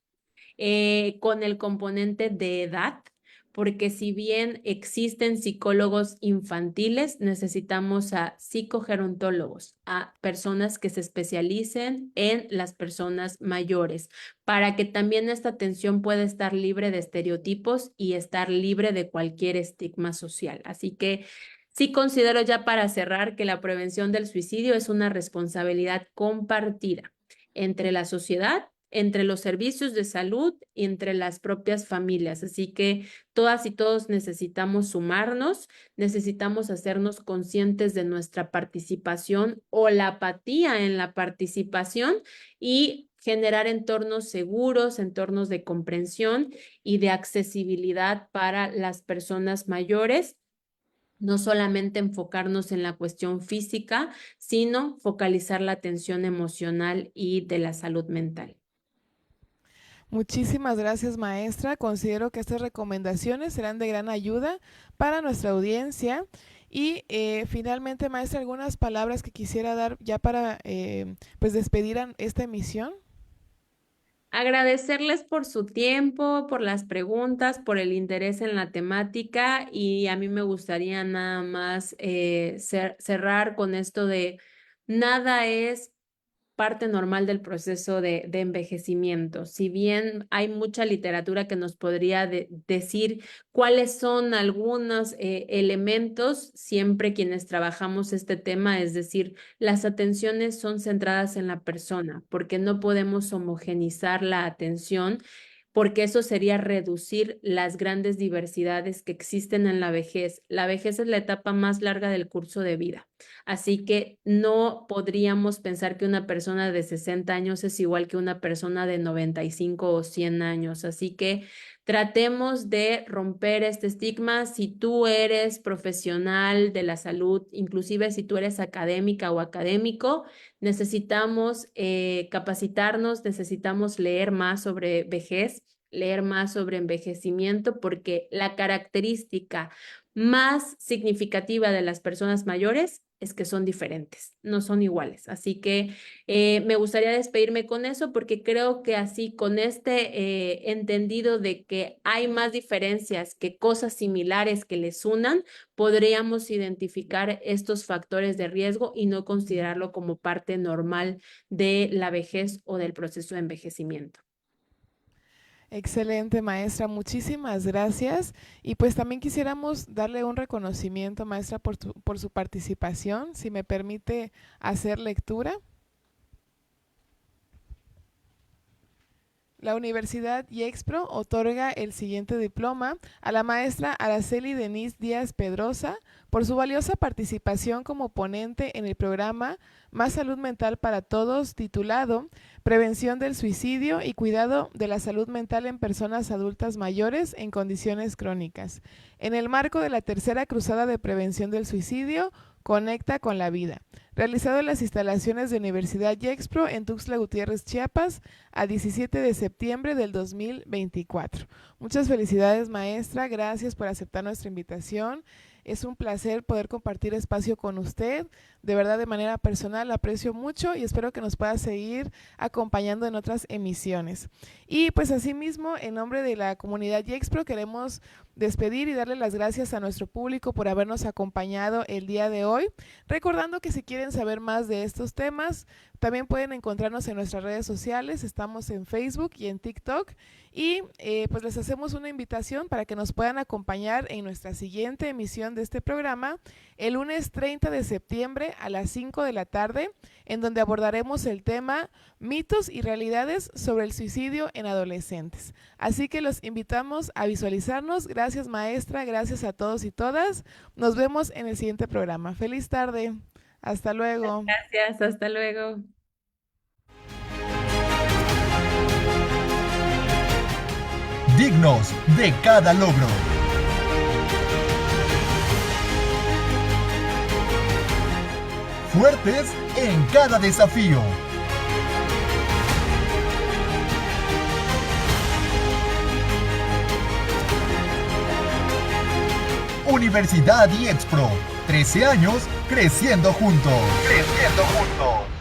[SPEAKER 3] con el componente de edad, porque si bien existen psicólogos infantiles, necesitamos a psicogerontólogos, a personas que se especialicen en las personas mayores, para que también esta atención pueda estar libre de estereotipos y estar libre de cualquier estigma social. Así que sí considero ya para cerrar que la prevención del suicidio es una responsabilidad compartida entre la sociedad, entre los servicios de salud y entre las propias familias. Así que todas y todos necesitamos sumarnos, necesitamos hacernos conscientes de nuestra participación o la apatía en la participación y generar entornos seguros, entornos de comprensión y de accesibilidad para las personas mayores. No solamente enfocarnos en la cuestión física, sino focalizar la atención emocional y de la salud mental.
[SPEAKER 1] Muchísimas gracias, maestra. Considero que estas recomendaciones serán de gran ayuda para nuestra audiencia. Y finalmente, maestra, algunas palabras que quisiera dar ya para pues despedir a esta emisión.
[SPEAKER 3] Agradecerles por su tiempo, por las preguntas, por el interés en la temática y a mí me gustaría nada más cerrar con esto de nada es parte normal del proceso de envejecimiento. Si bien hay mucha literatura que nos podría decir cuáles son algunos elementos, siempre quienes trabajamos este tema, es decir, las atenciones son centradas en la persona, porque no podemos homogenizar la atención, porque eso sería reducir las grandes diversidades que existen en la vejez. La vejez es la etapa más larga del curso de vida. Así que no podríamos pensar que una persona de 60 años es igual que una persona de 95 o 100 años. Así que tratemos de romper este estigma. Si tú eres profesional de la salud, inclusive si tú eres académica o académico, necesitamos capacitarnos, necesitamos leer más sobre vejez, leer más sobre envejecimiento, porque la característica más significativa de las personas mayores es que son diferentes, no son iguales. Así que me gustaría despedirme con eso porque creo que así con este entendido de que hay más diferencias que cosas similares que les unan, podríamos identificar estos factores de riesgo y no considerarlo como parte normal de la vejez o del proceso de envejecimiento.
[SPEAKER 1] Excelente, maestra, muchísimas gracias. Y pues también quisiéramos darle un reconocimiento, maestra, por su participación, si me permite hacer lectura. La Universidad Gexpro otorga el siguiente diploma a la maestra Araceli Denise Díaz Pedrosa por su valiosa participación como ponente en el programa Más Salud Mental para Todos, titulado Prevención del Suicidio y Cuidado de la Salud Mental en Personas Adultas Mayores en Condiciones Crónicas, en el marco de la tercera cruzada de prevención del suicidio, Conecta con la Vida, realizado en las instalaciones de Universidad Gexpro en Tuxtla Gutiérrez, Chiapas, a 17 de septiembre del 2024. Muchas felicidades, maestra, gracias por aceptar nuestra invitación. Es un placer poder compartir espacio con usted. De verdad, de manera personal, la aprecio mucho y espero que nos pueda seguir acompañando en otras emisiones. Y pues asimismo, en nombre de la comunidad Gexpro, queremos despedir y darle las gracias a nuestro público por habernos acompañado el día de hoy. Recordando que si quieren saber más de estos temas, también pueden encontrarnos en nuestras redes sociales. Estamos en Facebook y en TikTok. Y pues les hacemos una invitación para que nos puedan acompañar en nuestra siguiente emisión de este programa el lunes 30 de septiembre a las 5 de la tarde, en donde abordaremos el tema mitos y realidades sobre el suicidio en adolescentes. Así que los invitamos a visualizarnos. Gracias, maestra, gracias a todos y todas. Nos vemos en el siguiente programa. Feliz tarde. Hasta luego.
[SPEAKER 3] Gracias, hasta luego.
[SPEAKER 4] Dignos de cada logro. Fuertes en cada desafío. Universidad Gexpro. 13 años creciendo juntos. Creciendo juntos.